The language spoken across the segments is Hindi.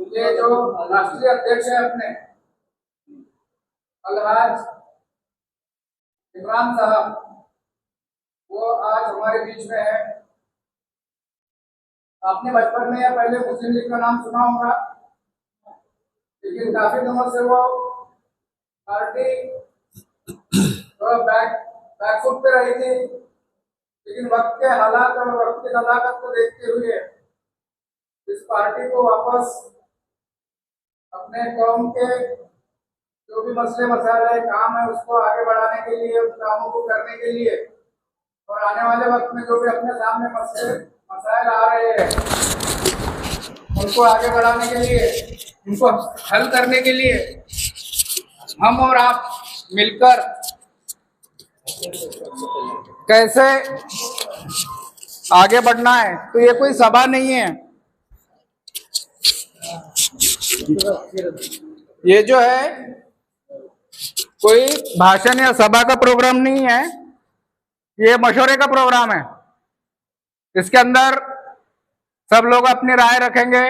ये जो राष्ट्रीय अध्यक्ष है अपने अलहाज इमरान साहब, वो आज हमारे बीच में है। आपने बचपन में या पहले मुस्लिम लीग का नाम सुना होगा, लेकिन काफी दिनों से वो पार्टी थोड़ा बैकफुट पे रही थी। लेकिन वक्त के हालात और वक्त की नजाकत को देखते हुए इस पार्टी को वापस अपने कौम के जो भी मसले मसाले काम है उसको आगे बढ़ाने के लिए, उन कामों को करने के लिए और आने वाले वक्त में जो भी अपने सामने मसले मसाइल आ रहे हैं उनको आगे बढ़ाने के लिए, उनको हल करने के लिए हम और आप मिलकर कैसे आगे बढ़ना है। तो ये कोई सभा नहीं है, ये जो है कोई भाषण या सभा का प्रोग्राम नहीं है, ये मशवरे का प्रोग्राम है। इसके अंदर सब लोग अपनी राय रखेंगे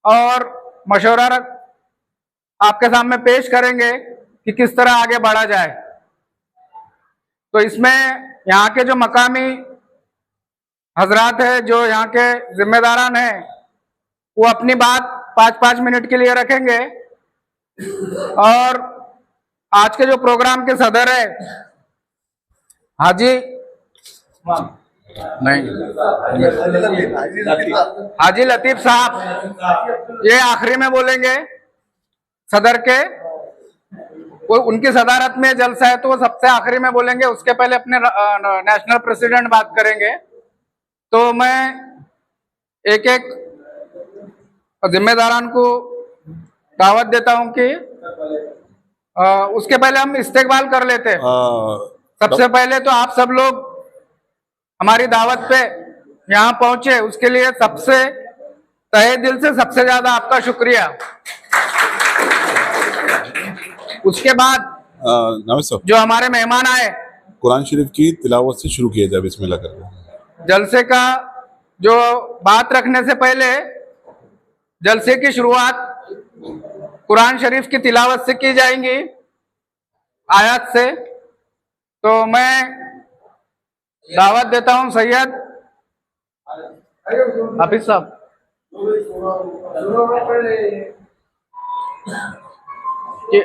और मशवरा आपके सामने पेश करेंगे कि किस तरह आगे बढ़ा जाए। तो इसमें यहाँ के जो मकामी हजरात है, जो यहाँ के जिम्मेदारान हैं, वो अपनी बात 5-5 मिनट के लिए रखेंगे। और आज के जो प्रोग्राम के सदर है हाजी लतीफ साहब, ये आखिरी में बोलेंगे सदर के। वो उनकी सदारत में जलसा है तो वो सबसे आखिरी में बोलेंगे, उसके पहले अपने नेशनल प्रेसिडेंट बात करेंगे। तो मैं एक एक जिम्मेदारान को दावत देता हूं कि उसके पहले हम इस्तेकबाल कर लेते। सबसे पहले तो आप सब लोग हमारी दावत पे यहाँ पहुंचे, उसके लिए सबसे तहे दिल से सबसे ज्यादा आपका शुक्रिया। उसके बाद जो हमारे मेहमान आए, कुरान शरीफ की तिलावत से शुरू किया जाए बिस्मिल्लाह करके। जलसे का जो बात रखने से पहले जलसे की शुरुआत कुरान शरीफ की तिलावत से की जाएंगी, आयत से। तो मैं दावत देता हूं सैयद हाफिज साहब कि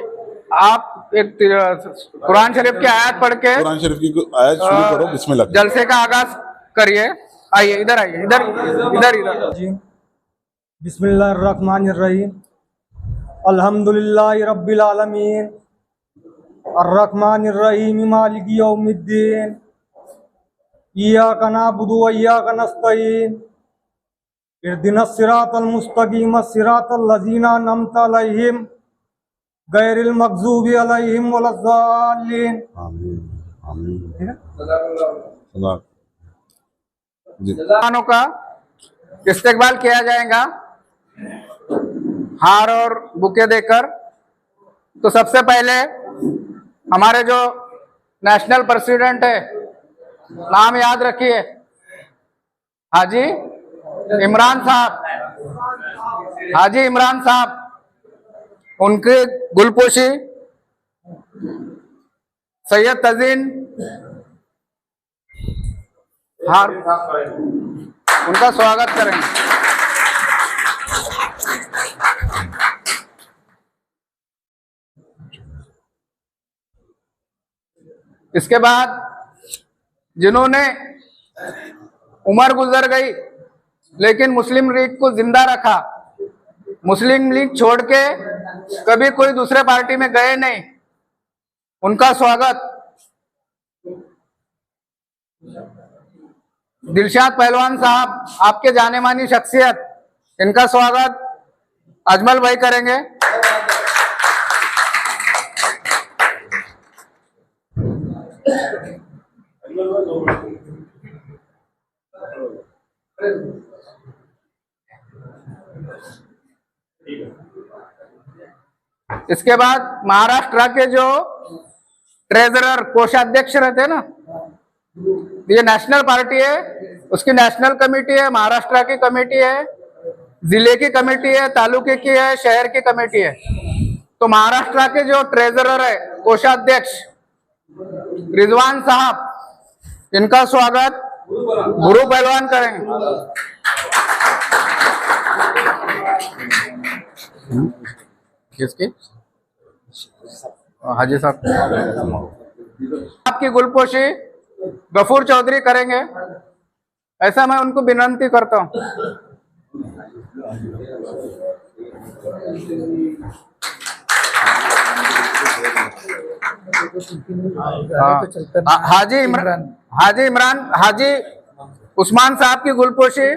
आप एक कुरान शरीफ की आयत पढ़ के कुरान शरीफ की आयत शुरू करो बिस्मिल्लाह। जलसे का आगाज करिए। आइए इधर आइए, इधर जी। बिस्मिल्लाहिर्रहमानिर्रहीम। अल्हम्दुलिल्लाहि रब्बिल आलमीन अर्रहमानिर्रहीम मालिकि यौमिद्दीन इय्याका नअबुदु व इय्याका नस्तईन इहदिनस सिरातल मुस्तकीम सिरातल लज़ीना अनअमता अलैहिम गैरिल मग़ज़ूबि अलैहिम वलद्दाल्लीन। आमीन आमीन। जज़ानों का इस्तेकबाल किया जाएगा हार और बुके देकर। तो सबसे पहले हमारे जो नेशनल प्रेसिडेंट है, नाम याद रखिए, हाजी इमरान साहब, हाजी इमरान साहब, उनकी गुलपोशी सैयद तजीन हार, उनका स्वागत करेंगे। इसके बाद जिन्होंने उम्र गुजर गई लेकिन मुस्लिम लीग को जिंदा रखा, मुस्लिम लीग छोड़ के कभी कोई दूसरे पार्टी में गए नहीं, उनका स्वागत दिलशाद पहलवान साहब, आपके जाने मानी शख्सियत, इनका स्वागत अजमल भाई करेंगे। इसके बाद महाराष्ट्र के जो ट्रेजरर कोषाध्यक्ष रहते हैं ना, ये नेशनल पार्टी है, उसकी नेशनल कमेटी है, महाराष्ट्र की कमेटी है, जिले की कमेटी है, तालुके की है, शहर की कमेटी है। तो महाराष्ट्र के जो ट्रेजरर है, कोषाध्यक्ष रिजवान साहब, इनका स्वागत गुरु पहलवान करेंगे। किसकी? हाजी साहब। आपकी गुलपोशी गफूर चौधरी करेंगे, ऐसा मैं उनको विनंती करता हूँ। हाजी उस्मान साहब की गुलपोशी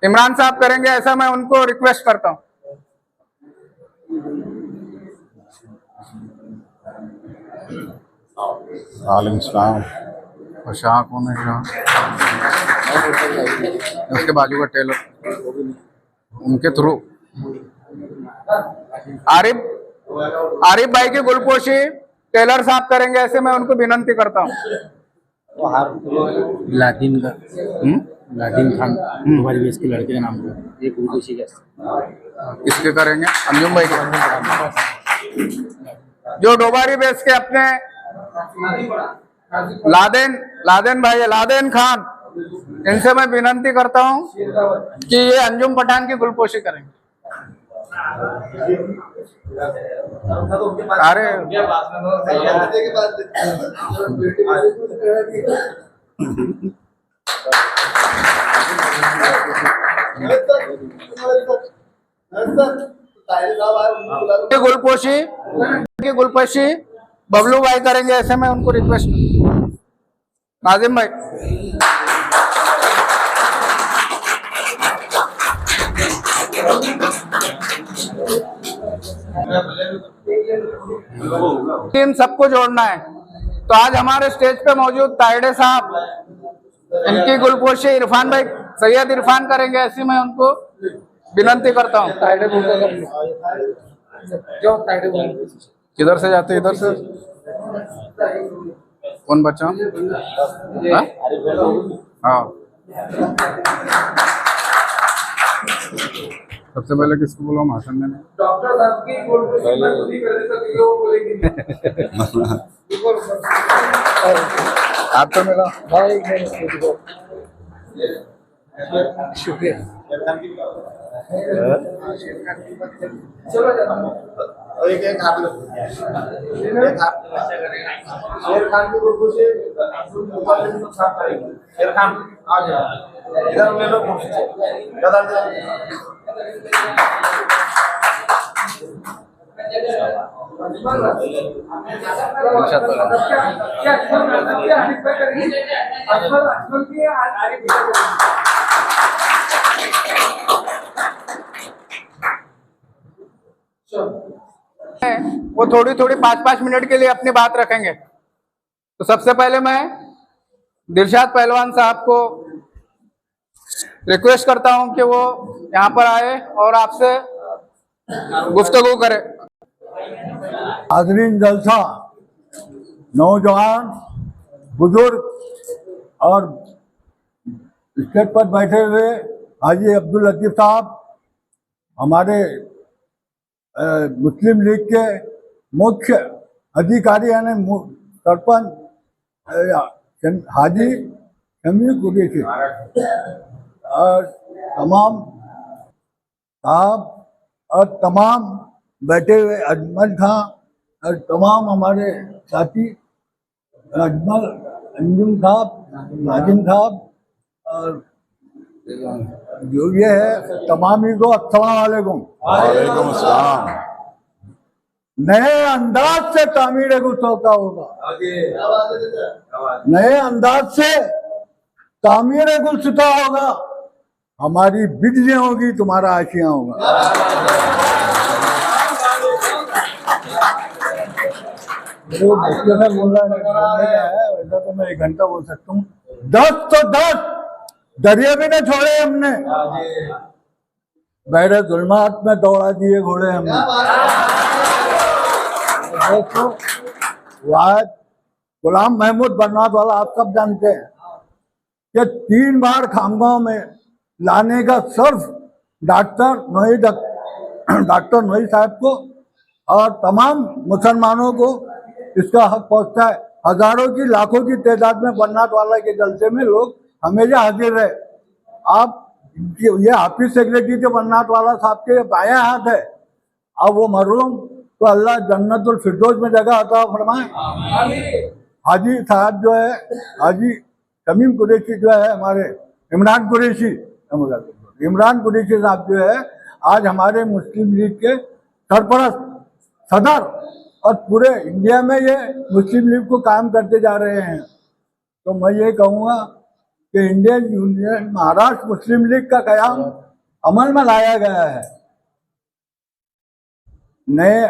इमरान साहब करेंगे, ऐसा मैं उनको रिक्वेस्ट करता हूँ। वालेकुम सलाम। और शाह कौन है? शाह उसके बाजू का टेलर, उनके थ्रू आरिफ भाई की गुलपोशी टेलर साहब करेंगे, ऐसे मैं उनको विनंती करता हूँ। लादिन का लादिन खान हमारी बेस के लड़के का नाम है, ये गुलपोशी का किसके करेंगे? अंजुम भाई के, जो डोबारी बेस के अपने लादेन भाई है, लादेन खान, इनसे मैं विनंती करता हूँ कि ये अंजुम पठान की गुलपोशी करेंगे। अरे गुलपोशी बबलू भाई करेंगे, ऐसे मैं उनको रिक्वेस्ट। नाजिम भाई, टीम सबको जोड़ना है। तो आज हमारे स्टेज पे मौजूद तायडे साहब, इनकी गुलपोशी इरफान भाई, सैयद इरफान करेंगे, ऐसी मैं उनको विनंती करता हूँ। किधर से जाते? इधर से। कौन बच्चा? हाँ, सबसे पहले किसको बोला भाषण देने? डॉक्टर साहब की आप तो मिला। शुक्रिया। शेर खान की गुलपोशी शेर खान आ जाए, इधर ले लो। वो थोड़ी थोड़ी 5-5 मिनट के लिए अपनी बात रखेंगे। तो सबसे पहले मैं दिलशाद पहलवान साहब को रिक्वेस्ट करता हूं कि वो यहाँ पर आए और आपसे गुफ्तगू करें। हाज़रीन जलसा, नौजवान, बुजुर्ग और स्टेज पर बैठे हुए हाजी अब्दुल लतीफ़ साहब, हमारे मुस्लिम लीग के मुख्य अधिकारी यानी सरपंच हाजी शमी कुरैशी और तमाम साहब और तमाम बैठे हुए अजमल खां और तमाम हमारे साथी अजमल, अंजुम साहब, नाजिम साहब और जो ये है तमाम ही को अस्सलाम वालेकुम। वालेकुम अस्सलाम। नए अंदाज से तामीर गुस्सा होगा, नए अंदाज से तामीर गुलसिता होगा, हमारी बिजलियां होगी, तुम्हारा आशियां होगा। जो बच्चों ने बोला है वैसा तो मैं 1 घंटा बोल सकता हूँ। 10 तो 10 दरिया भी न छोड़े हमने, बहरे जुल्मात में दौड़ा दिए घोड़े हमने। देखो वाद गुलाम महमूद बरनात वाला आप सब जानते हैं कि 3 बार खामगांव में लाने का सर्फ डॉक्टर नोई साहब को और तमाम मुसलमानों को इसका हक पहुंचता है। हजारों की लाखों की तादाद में बन्नाट वाला के जलसे में लोग हमेशा हाजिर रहे। आप ये हाफिज सेक्रेटरी के बन्नाट वाला साहब के बायां हाथ है। अब वो मरहूम तो अल्लाह जन्नतुल फिरदौस में जगह अता फरमाए। हाजी साहब जो है, हाजी तमीम कुरैशी जो है, हमारे इमरान कुरैशी साहब जो है, आज हमारे मुस्लिम लीग के सरपरस्त सदर और पूरे इंडिया में ये मुस्लिम लीग को कायम करते जा रहे हैं। तो मैं ये कहूँगा कि इंडियन यूनियन महाराष्ट्र मुस्लिम लीग का कयाम अमल में लाया गया है। नए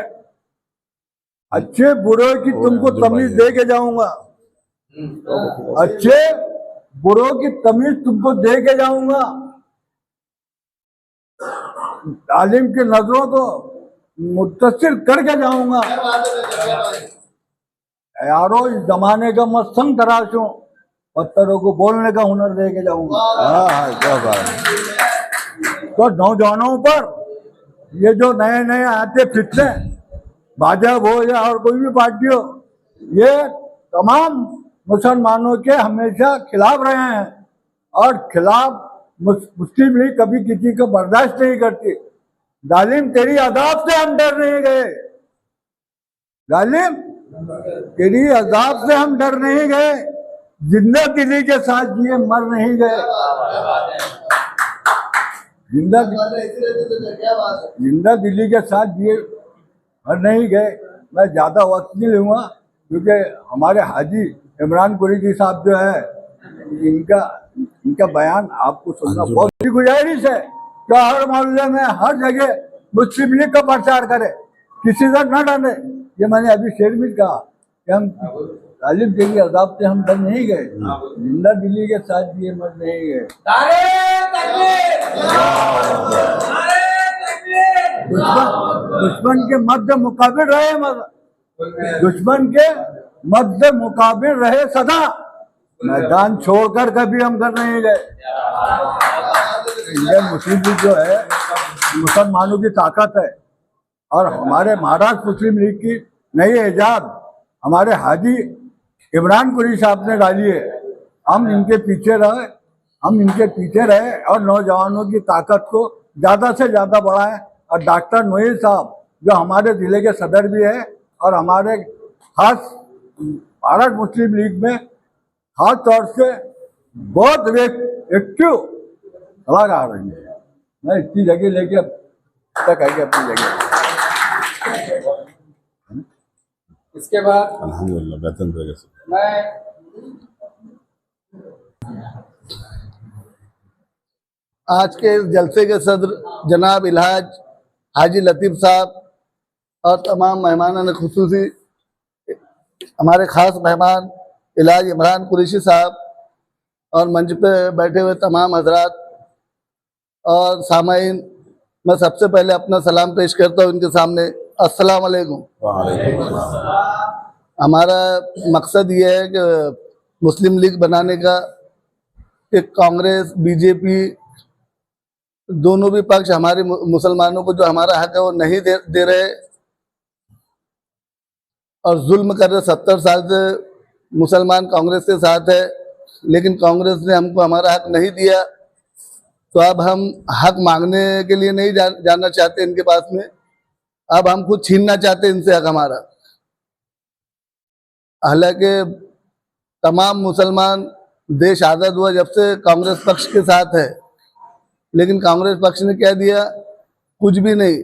अच्छे बुरे की तुमको तमीज दे के जाऊंगा, अच्छे बुरों की तमीज तुमको दे के जाऊंगा। तालीम की नजरों को मुत्तसिल करके जाऊंगा। यारो इस जमाने का मैं संग तराशूं, पत्थरों को बोलने का हुनर दे के जाऊंगा। क्या बात। तो नौजवानों पर ये जो नए नए आते फिरते भाजपा हो या और कोई भी पार्टी हो, ये तमाम मुसलमानों के हमेशा खिलाफ रहे हैं और खिलाफ मुस्लिम लीग कभी किसी को बर्दाश्त नहीं करती। जालिम तेरी अदाब से हम डर नहीं गए, जालिम तेरी अदाब से हम डर नहीं गए, जिंदा दिली के साथ जिए मर नहीं गए। जिंदा दिली के साथ जिए मर नहीं गए। मैं ज़्यादा वक्त नहीं लूँगा क्योंकि हमारे हाजी इमरान कुरैशी साहब जो है, इनका बयान आपको सुनना बहुत ही गुजारिश है कि हर मोहल्ले में हर जगह मुस्लिम लीग का प्रचार करे, किसी से न डरे। ये मैंने अभी शेर में कहा कि हम तालिब के लिए अदाब से हम डर नहीं गए, जिंदा दिली के साथ जिए मर नहीं गए। दुश्मन के मध्य मुकाबिल रहे, दुश्मन के मध्य मुकाबिल रहे सदा, मैदान छोड़कर कभी हम घर नहीं गए। इंडियन मुस्लिम लीग जो है मुसलमानों की ताकत है और हमारे महाराष्ट्र मुस्लिम लीग की नई इजाद हमारे हाजी इमरान कुरैशी साहब ने डाली है। हम इनके पीछे रहे और नौजवानों की ताकत को ज़्यादा से ज़्यादा बढ़ाएं। और डॉक्टर नोई साहब जो हमारे ज़िले के सदर भी है और हमारे खास भारत मुस्लिम लीग में खास तौर से बहुत एक्टिव सलाहकार रही है। मैं इतनी जगह लेके तक आएगी अपनी जगह। इसके बाद अल्हम्दुलिल्लाह बेहतर जगह से मैं आज के इस जलसे के सदर जनाब इलाज हाजी लतीफ़ साहब और तमाम मेहमानान खुसूसी, हमारे ख़ास मेहमान इलाज इमरान कुरैशी साहब और मंच पे बैठे हुए तमाम हजरात और सामाईन, मैं सबसे पहले अपना सलाम पेश करता हूँ इनके सामने। अस्सलाम वालेकुम। हमारा मकसद ये है कि मुस्लिम लीग बनाने का, कि कांग्रेस बीजेपी दोनों भी पक्ष हमारे मुसलमानों को जो हमारा हक है वो नहीं दे रहे और जुल्म कर रहे। 70 साल से मुसलमान कांग्रेस के साथ है, लेकिन कांग्रेस ने हमको हमारा हक नहीं दिया। तो अब हम हक मांगने के लिए नहीं जाना चाहते इनके पास में, अब हम खुद छीनना चाहते इनसे हक हमारा। हालांकि तमाम मुसलमान देश आज़ाद हुआ जब से कांग्रेस पक्ष के साथ है, लेकिन कांग्रेस पक्ष ने क्या दिया? कुछ भी नहीं।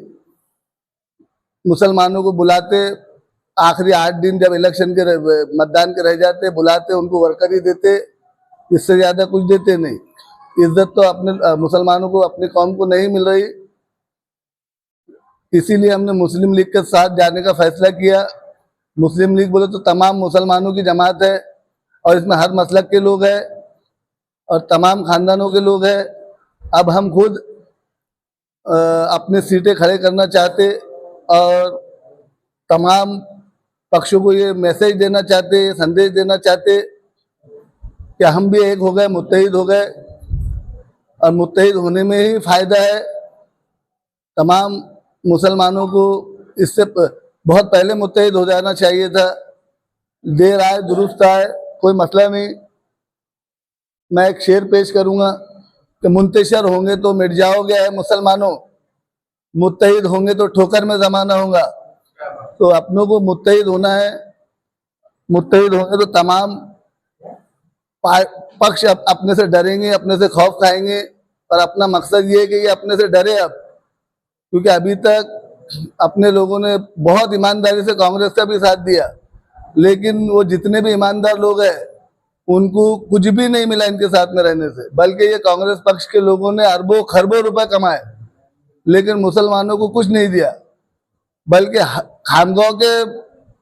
मुसलमानों को बुलाते, आखिरी 8 दिन जब इलेक्शन के मतदान के रह जाते, बुलाते, उनको वर्करी देते, इससे ज़्यादा कुछ देते नहीं। इज्जत तो अपने मुसलमानों को, अपनी कौम को नहीं मिल रही। इसीलिए हमने मुस्लिम लीग के साथ जाने का फैसला किया। मुस्लिम लीग बोले तो तमाम मुसलमानों की जमात है और इसमें हर मसलक के लोग हैं और तमाम खानदानों के लोग हैं। अब हम खुद अपने सीटें खड़े करना चाहते और तमाम पक्षों को ये मैसेज देना चाहते, संदेश देना चाहते कि हम भी एक हो गए, मुत्तहिद हो गए और मुत्तहिद होने में ही फ़ायदा है। तमाम मुसलमानों को इससे बहुत पहले मुत्तहिद हो जाना चाहिए था। देर आए दुरुस्त आए, कोई मसला नहीं। मैं एक शेर पेश करूंगा कि मुंतशिर होंगे तो मिट जाओगे है मुसलमानों, मुत्तहिद होंगे तो ठोकर में जमाना होगा। तो अपनों को मुत्तहिद होना है। मुत्तहिद होंगे तो तमाम पक्ष अपने से डरेंगे, अपने से खौफ खाएंगे, और अपना मकसद ये है कि ये अपने से डरे अब, क्योंकि अभी तक अपने लोगों ने बहुत ईमानदारी से कांग्रेस का भी साथ दिया, लेकिन वो जितने भी ईमानदार लोग हैं उनको कुछ भी नहीं मिला इनके साथ में रहने से, बल्कि ये कांग्रेस पक्ष के लोगों ने अरबों खरबों रुपए कमाए, लेकिन मुसलमानों को कुछ नहीं दिया। बल्कि खानगांव के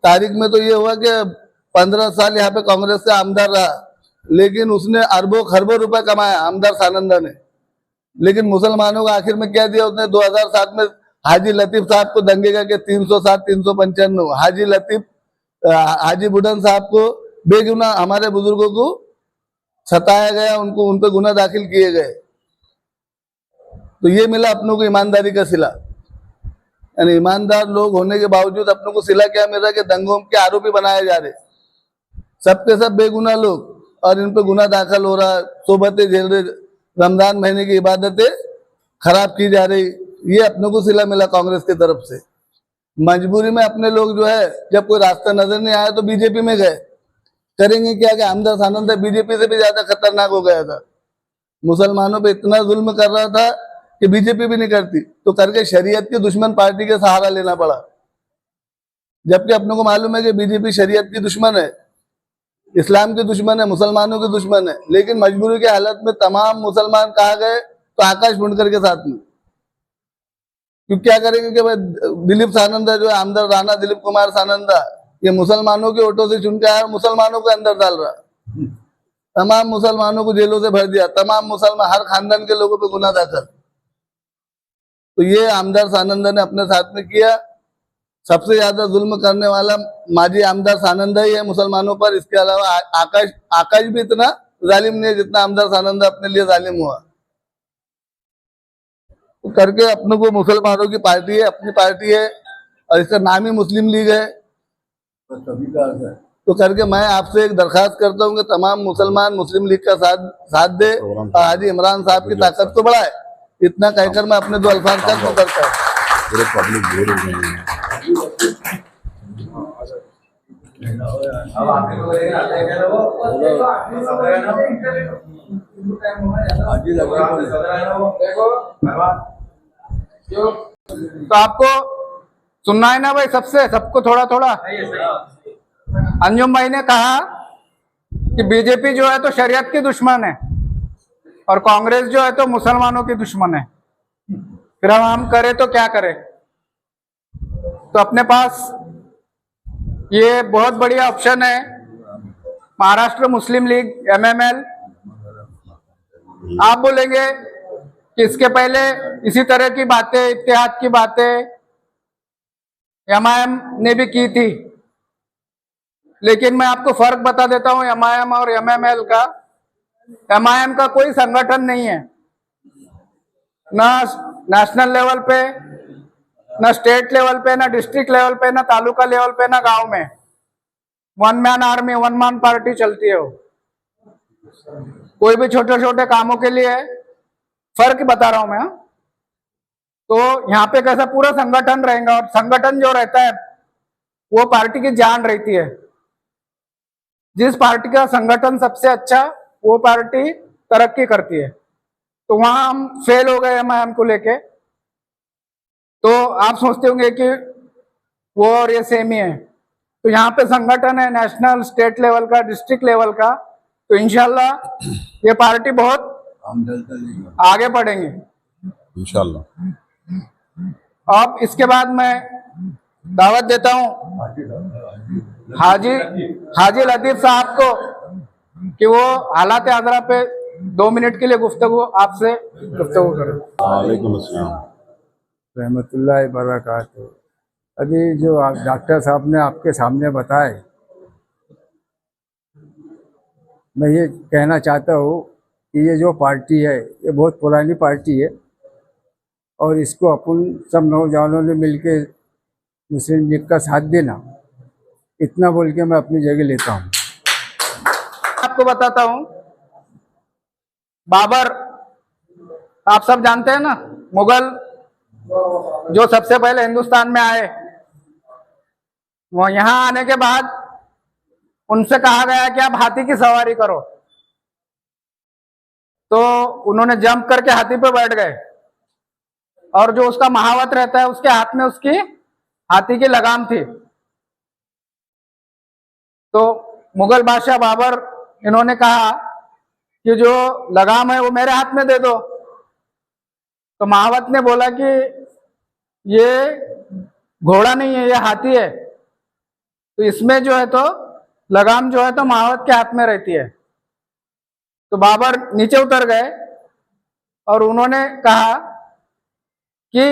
तारीख में तो ये हुआ कि 15 साल यहाँ पे कांग्रेस का आमदार रहा, लेकिन उसने अरबों खरबों रुपए कमाया आमदार सानंदा ने। लेकिन मुसलमानों को आखिर में क्या दिया उसने? 2007 में हाजी लतीफ साहब को दंगे करके 307 395, हाजी बुढ़न साहब को बेगुनाह हमारे बुजुर्गों को सताया गया, उनको उन पे गुनाह दाखिल किए गए। तो ये मिला अपनों को ईमानदारी का सिला। यानी ईमानदार लोग होने के बावजूद अपनों को सिला क्या मिल रहा है कि दंगों के आरोपी बनाए जा रहे, सबके सब बेगुनाह लोग, और इन पे गुनाह दाखिल हो रहा, सोबतें झेल रहे, रमजान महीने की इबादतें खराब की जा रही। ये अपनों को सिला मिला कांग्रेस की तरफ से। मजबूरी में अपने लोग जो है, जब कोई रास्ता नजर नहीं आया तो बीजेपी में गए। करेंगे क्या कि आमदार सानंदा बीजेपी से भी ज्यादा खतरनाक हो गया था, मुसलमानों पे इतना जुल्म कर रहा था कि बीजेपी भी नहीं करती, तो करके शरीयत की दुश्मन पार्टी के सहारा लेना पड़ा। जबकि अपनों को मालूम है कि बीजेपी शरीयत की दुश्मन है, इस्लाम की दुश्मन है, मुसलमानों की दुश्मन है, लेकिन मजबूरी की हालत में तमाम मुसलमान कहा गए तो आकाश बुनकर के साथ में। क्यों क्या करेंगे कि भाई दिलीप सानंदा जो है, आमदार राणा दिलीप कुमार सानंदा, ये मुसलमानों के वोटों से चुन के आया, मुसलमानों को अंदर डाल रहा, तमाम मुसलमानों को जेलों से भर दिया, तमाम मुसलमान हर खानदान के लोगों पे गुनाह दाखिल। तो ये आमदार सानंदा ने अपने साथ में किया। सबसे ज्यादा जुल्म करने वाला माजी आमदार सानंदा ही है मुसलमानों पर। इसके अलावा आकाश भी इतना जालिम नहीं है जितना आमदार सानंदा अपने लिए जालिम हुआ। तो करके अपने को मुसलमानों की पार्टी है, अपनी पार्टी है, और इसका नाम ही मुस्लिम लीग है। तो करके मैं आपसे एक दरखास्त करता हूँ कि तमाम मुसलमान मुस्लिम लीग का साथ दे और हाजी इमरान साहब की ताकत को बढ़ाए। इतना कहकर मैं अपने 2 अल्फाज खत्म करता हूँ। पूरे पब्लिक बोर हो गए हैं। तो आपको सुनना है ना भाई, सबको थोड़ा थोड़ा। अंजुम भाई ने कहा कि बीजेपी जो है तो शरीयत की दुश्मन है और कांग्रेस जो है तो मुसलमानों की दुश्मन है। फिर हम करें तो क्या करें? तो अपने पास ये बहुत बढ़िया ऑप्शन है, महाराष्ट्र मुस्लिम लीग MML। आप बोलेंगे कि इसके पहले इसी तरह की बातें, इत्तेहाद की बातें MIM ने भी की थी, लेकिन मैं आपको फर्क बता देता हूं MIM और MML का। MIM का कोई संगठन नहीं है, ना नेशनल लेवल पे, ना स्टेट लेवल पे, ना डिस्ट्रिक्ट लेवल पे, ना तालुका लेवल पे, ना गांव में। 1 मैन आर्मी, 1 मैन पार्टी चलती है वो। कोई भी छोटे छोटे कामों के लिए, फर्क बता रहा हूं मैं। तो यहाँ पे कैसा पूरा संगठन रहेगा, और संगठन जो रहता है वो पार्टी की जान रहती है। जिस पार्टी का संगठन सबसे अच्छा, वो पार्टी तरक्की करती है। तो वहां हम फेल हो गए MIM को लेके। तो आप सोचते होंगे कि वो और ये सेम ही है। तो यहाँ पे संगठन है नेशनल, स्टेट लेवल का, डिस्ट्रिक्ट लेवल का। तो इंशाल्लाह ये पार्टी बहुत आगे बढ़ेंगे इंशाल्लाह। अब इसके बाद मैं दावत देता हूँ हाजी लतीफ साहब को कि वो हालात आजरा पे 2 मिनट के लिए आपसे गुफ्तगू करें। वालेकुम अस्सलाम। रहमतुल्लाहि बरकातहू। अभी जो डॉक्टर साहब ने आपके सामने बताए, मैं ये कहना चाहता हूँ कि ये जो पार्टी है ये बहुत पुरानी पार्टी है और इसको अपन सब नौजवानों ने मिलके मुस्लिम लीग का साथ देना, इतना बोल के मैं अपनी जगह लेता हूँ। आपको बताता हूँ, बाबर आप सब जानते हैं ना, मुगल जो सबसे पहले हिंदुस्तान में आए, वो यहाँ आने के बाद उनसे कहा गया कि आप हाथी की सवारी करो, तो उन्होंने जंप करके हाथी पे बैठ गए और जो उसका महावत रहता है उसके हाथ में उसकी हाथी की लगाम थी। तो मुगल बादशाह बाबर इन्होंने कहा कि जो लगाम है वो मेरे हाथ में दे दो। तो महावत ने बोला कि ये घोड़ा नहीं है, ये हाथी है, तो इसमें जो है तो लगाम जो है तो महावत के हाथ में रहती है। तो बाबर नीचे उतर गए और उन्होंने कहा कि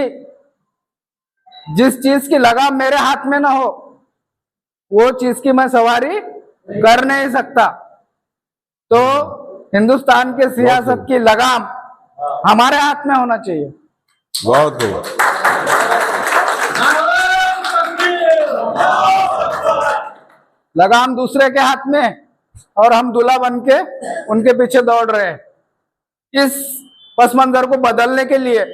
जिस चीज की लगाम मेरे हाथ में ना हो वो चीज की मैं सवारी कर नहीं सकता। तो हिंदुस्तान के सियासत की लगाम हमारे हाथ में होना चाहिए। बहुत बहुत लगाम दूसरे के हाथ में और हम दूल्हा बन के उनके पीछे दौड़ रहे हैं। इस पस मंजर को बदलने के लिए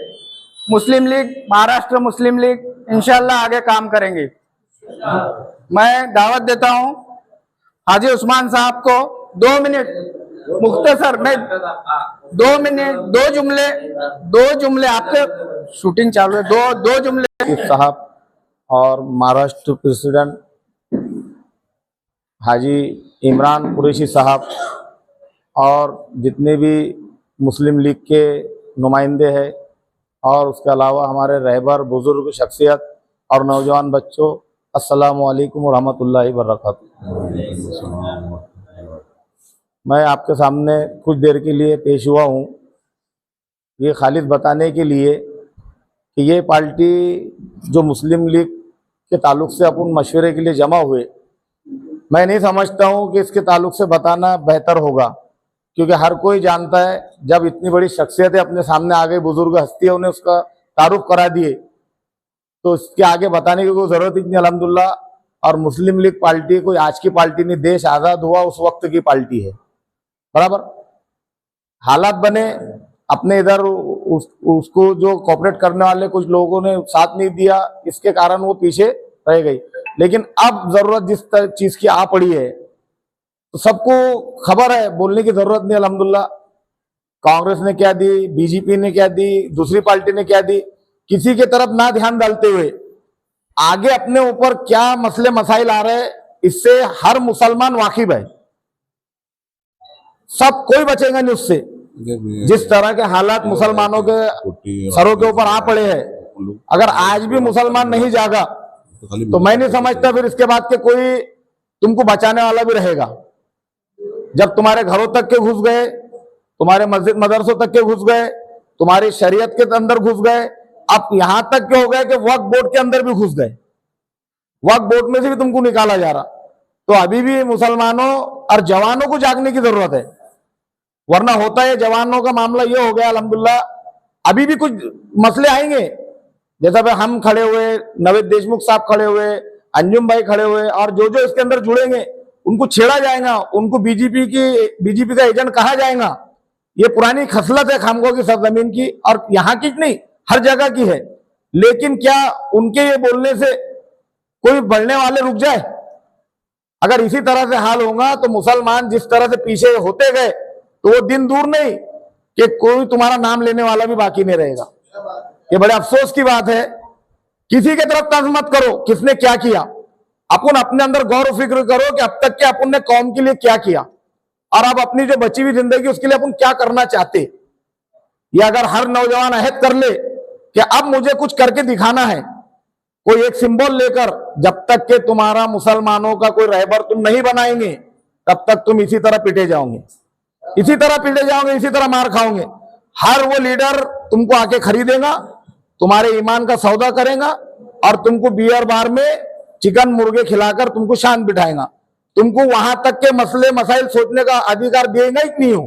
मुस्लिम लीग, महाराष्ट्र मुस्लिम लीग इंशाल्लाह आगे काम करेंगी। मैं दावत देता हूं हाजी उस्मान साहब को 2 मिनट मुख्तसर में 2 मिनट 2 जुमले आपके शूटिंग चालू है, दो जुमले साहब और महाराष्ट्र प्रेसिडेंट हाजी इमरान कुरैशी साहब और जितने भी मुस्लिम लीग के नुमाइंदे हैं और उसके अलावा हमारे रहबर बुजुर्ग शख्सियत और नौजवान बच्चों, अस्सलामु अलैकुम व रहमतुल्लाहि व बरकातुहू। मैं आपके सामने कुछ देर के लिए पेश हुआ हूँ ये खालिद बताने के लिए कि ये पार्टी जो मुस्लिम लीग के ताल्लुक़ से अपन मशवरे के लिए जमा हुए, मैं नहीं समझता हूँ कि इसके ताल्लुक़ से बताना बेहतर होगा, क्योंकि हर कोई जानता है जब इतनी बड़ी शख्सियतें अपने सामने आ गई, बुजुर्ग हस्तियाँ, उन्हें उसका तारुफ करा दिए, तो इसके आगे बताने की कोई ज़रूरत ही नहीं। अल्हम्दुलिल्लाह। और मुस्लिम लीग पार्टी कोई आज की पार्टी नहीं, देश आज़ाद हुआ उस वक्त की पार्टी है, बराबर। हालात बने अपने इधर उसको जो कॉपरेट करने वाले कुछ लोगों ने साथ नहीं दिया, इसके कारण वो पीछे रह गई। लेकिन अब जरूरत जिस चीज की आ पड़ी है तो सबको खबर है, बोलने की जरूरत नहीं। अल्हम्दुलिल्लाह कांग्रेस ने क्या दी, बीजेपी ने क्या दी, दूसरी पार्टी ने क्या दी, किसी के तरफ ना ध्यान डालते हुए आगे अपने ऊपर क्या मसले मसाइल आ रहे हैं इससे हर मुसलमान वाकिफ है। सब कोई बचेगा नहीं उससे। जिस तरह के हालात मुसलमानों के सरों के ऊपर आ पड़े हैं, अगर आज भी मुसलमान नहीं जागा तो मैं नहीं समझता फिर इसके बाद के कोई तुमको बचाने वाला भी रहेगा। जब तुम्हारे घरों तक के घुस गए, तुम्हारे मस्जिद मदरसों तक के घुस गए, तुम्हारी शरीयत के अंदर घुस गए, अब यहां तक के हो गए कि वक्फ बोर्ड के अंदर भी घुस गए, वक्फ बोर्ड में से भी तुमको निकाला जा रहा, तो अभी भी मुसलमानों और जवानों को जागने की जरूरत है। वरना होता है जवानों का मामला ये हो गया, अल्हम्दुलिल्लाह अभी भी कुछ मसले आएंगे, जैसा भाई हम खड़े हुए, नवेद देशमुख साहब खड़े हुए, अंजुम भाई खड़े हुए, और जो जो इसके अंदर जुड़ेंगे उनको छेड़ा जाएगा, उनको बीजेपी का एजेंट कहा जाएगा। ये पुरानी खसलत है खामखो की सरजमीन की, और यहाँ की नहीं हर जगह की है। लेकिन क्या उनके ये बोलने से कोई बढ़ने वाले रुक जाए? अगर इसी तरह से हाल होगा तो मुसलमान जिस तरह से पीछे होते गए तो वो दिन दूर नहीं कि कोई तुम्हारा नाम लेने वाला भी बाकी नहीं रहेगा। ये बड़े अफसोस की बात है। किसी के तरफ तर्ज मत करो किसने क्या किया, अपन अपने अंदर गौर फिक्र करो कि अब तक के अपन ने कौम के लिए क्या किया और अब अपनी जो बची हुई जिंदगी उसके लिए अपन क्या करना चाहते। ये अगर हर नौजवान अहद कर ले कि अब मुझे कुछ करके दिखाना है, कोई एक सिंबल लेकर, जब तक के तुम्हारा मुसलमानों का कोई रहबर तुम नहीं बनाएंगे तब तक तुम इसी तरह पिटे जाओगे, इसी तरह पिटे जाओगे, इसी तरह मार खाओगे। हर वो लीडर तुमको आके खरीदेगा, तुम्हारे ईमान का सौदा करेगा और तुमको बियर बार में चिकन मुर्गे खिलाकर तुमको शांत बिठाएगा। तुमको वहां तक के मसले मसाइल सोचने का अधिकार देगा ही नहीं हो,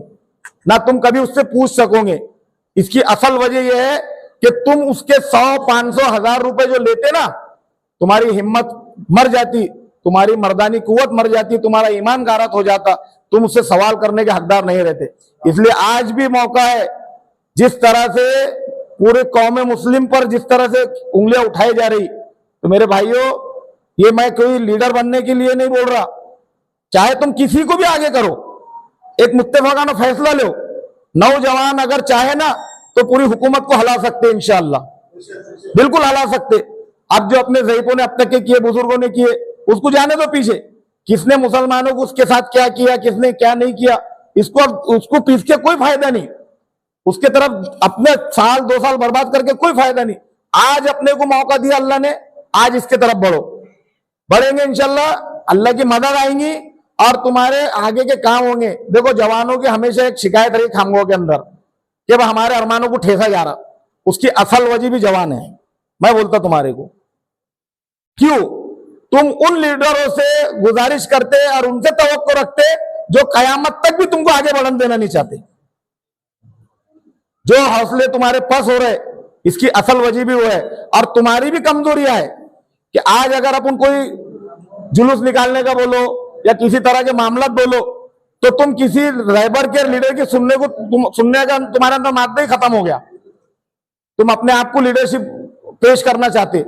ना तुम कभी उससे पूछ सकोगे। इसकी असल वजह यह है कि तुम उसके 100, 500, 1000 रुपए जो लेते ना, तुम्हारी हिम्मत मर जाती, तुम्हारी मर्दानी कुव्वत मर जाती, तुम्हारा ईमान गारत हो जाता, तुम उससे सवाल करने के हकदार नहीं रहते। इसलिए आज भी मौका है, जिस तरह से पूरे कौम मुस्लिम पर जिस तरह से उंगलियां उठाई जा रही, तो मेरे भाइयों, ये मैं कोई लीडर बनने के लिए नहीं बोल रहा, चाहे तुम किसी को भी आगे करो, एक मुत्तफाकाना फैसला लो। नौजवान अगर चाहे ना तो पूरी हुकूमत को हिला सकते, इंशाअल्लाह बिल्कुल हिला सकते। अब जो अपने ज़ईफों ने अब तक के किए, बुजुर्गों ने किए, उसको जाने दो पीछे, किसने मुसलमानों को उसके साथ क्या किया, किसने क्या नहीं किया, उसको पीस के कोई फायदा नहीं, उसके तरफ अपने साल 2 साल बर्बाद करके कोई फायदा नहीं। आज अपने को मौका दिया अल्लाह ने, आज इसके तरफ बढ़ो, बढ़ेंगे इंशाल्लाह, अल्लाह की मदद आएंगी और तुम्हारे आगे के काम होंगे। देखो, जवानों की हमेशा एक शिकायत रही खामगो के अंदर कि हमारे अरमानों को ठेसा जा रहा, उसकी असल वजह भी जवान है। मैं बोलता तुम्हारे को, क्यों तुम उन लीडरों से गुजारिश करते और उनसे तवक्को रखते जो कयामत तक भी तुमको आगे बढ़ने देना नहीं चाहते। जो हौसले तुम्हारे पास हो रहे, इसकी असल वजह भी वो है। और तुम्हारी भी कमजोरियां है कि आज अगर अपन कोई जुलूस निकालने का बोलो या किसी तरह के मामला बोलो, तो तुम किसी रहबर के लीडर की सुनने का तुम्हारे अंदर मादा ही खत्म हो गया, तुम अपने आप को लीडरशिप पेश करना चाहते।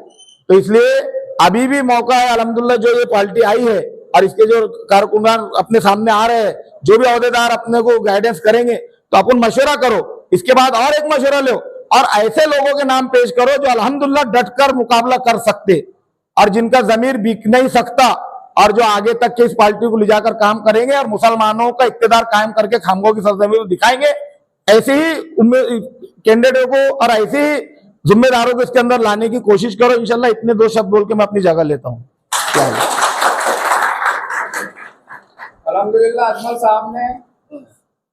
तो इसलिए अभी भी मौका है, अल्हम्दुलिल्लाह जो ये पार्टी आई है और इसके जो कारकुनान अपने सामने आ रहे हैं, जो भी अहदेदार अपने को गाइडेंस करेंगे, तो अपन मशवरा करो, इसके बाद और एक मशवरा लो और ऐसे लोगों के नाम पेश करो जो अल्हम्दुलिल्लाह डटकर मुकाबला कर सकते और जिनका जमीर बिक नहीं सकता, और जो आगे तक के इस पार्टी को ले जाकर काम करेंगे और मुसलमानों का इक्तदार कायम करके खामगो की सरजमीं को दिखाएंगे। ऐसे ही कैंडिडेटों को और ऐसे ही जिम्मेदारों को इसके अंदर लाने की कोशिश करो इंशाल्लाह। इतने 2 शब्द बोल के मैं अपनी जगह लेता हूँ। अल्हम्दुलिल्लाह अजमल साहब ने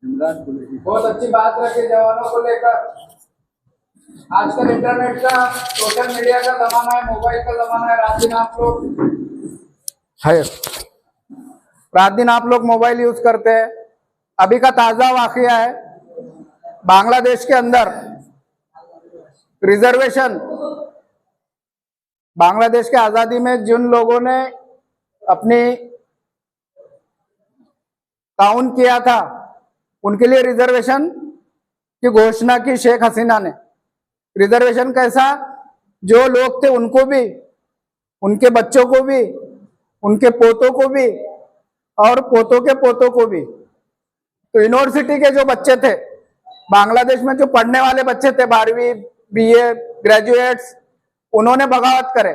बहुत अच्छी बात रखी जवानों को लेकर। आजकल इंटरनेट का, सोशल मीडिया का जमाना है, मोबाइल का जमाना है। रात दिन आप लोग मोबाइल यूज करते हैं। अभी का ताजा वाकया है, बांग्लादेश के अंदर रिजर्वेशन, बांग्लादेश के आजादी में जिन लोगों ने अपनी ताउन किया था, उनके लिए रिजर्वेशन की घोषणा की शेख हसीना ने। रिजर्वेशन कैसा, जो लोग थे उनको भी, उनके बच्चों को भी, उनके पोतों को भी और पोतों के पोतों को भी। तो यूनिवर्सिटी के जो बच्चे थे बांग्लादेश में, जो पढ़ने वाले बच्चे थे, 12वीं बीए ग्रेजुएट्स, उन्होंने बगावत करे।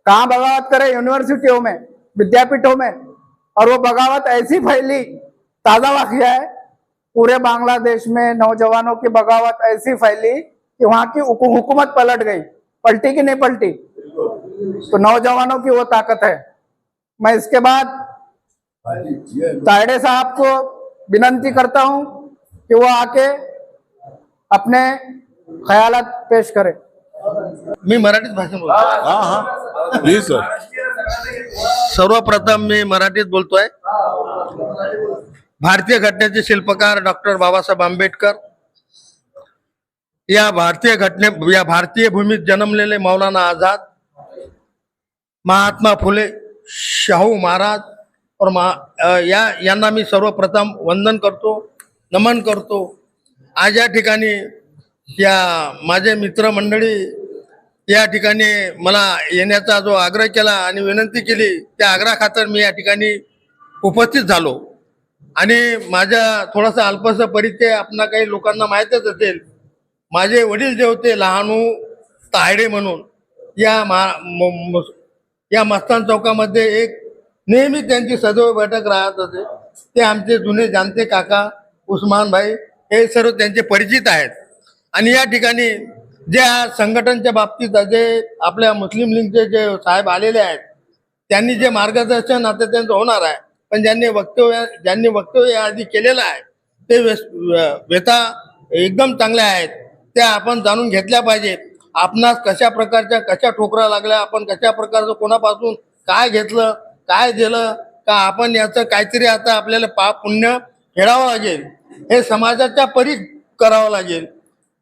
कहाँ बगावत करे? यूनिवर्सिटियों में, विद्यापीठों में। और वो बगावत ऐसी फैली, ताजा वाकया है, पूरे बांग्लादेश में नौजवानों की बगावत ऐसी फैली कि वहां की हुकूमत पलट गई। पलटी कि नहीं पलटी? तो नौजवानों की वो ताकत है। मैं इसके बाद तायडे साहब को विनंती करता हूं कि वो आके अपने ख्यालात पेश करे। मी मराठीत भाषण बोलतो. हाँ हाँ प्लीज सर. सर्वप्रथम मी मराठीत बोलतोय. भारतीय घटनेचे शिल्पकार डॉक्टर बाबासाहेब आंबेडकर, या भारतीय भूमीत जन्मलेले मौलाना आझाद, महात्मा फुले, शाहू महाराज और यांना मी सर्वप्रथम वंदन करतो, नमन करतो. आज या ठिकाणी या माझे मित्रमंडळी या ठिकाणी मला येण्याचा जो आग्रह केला आणि विनंती केली, त्या आग्रहाखातर मी या ठिकाणी उपस्थित झालो. आणि माझा थोडासा अल्पसा परिचय आपणा काही लोकांना माहीतच असेल. माझे वडील जे होते लहानू तायडे म्हणून, या मस्तान चौकामध्ये एक नेहमी त्यांची सदैव बैठक राहत होते. ते आमचे जुने जाणते काका उस्मान भाई हे सर्व त्यांचे परिचित आहेत. आणि या ठिकाणी ज्या संघटनेच्या बाबतीत जे आपल्या मुस्लिम लीगचे जे साहेब आलेले आहेत, त्यांनी जे मार्गदर्शन आता त्यांचं होणार आहे, पण ज्यांनी वक्तव्य आधी केलेलं आहे ते व्यथा एकदम चांगल्या आहेत. त्या आपण जाणून घेतल्या पाहिजे. आपणास कशा प्रकारच्या कशा ठोकरा लागल्या, आपण कशा प्रकारचं कोणापासून काय घेतलं, काय दिलं का, आपण याचं काहीतरी आता आपल्याला पाप पुण्य फेडावं लागेल. हे समाजाच्या परी करावं लागेल.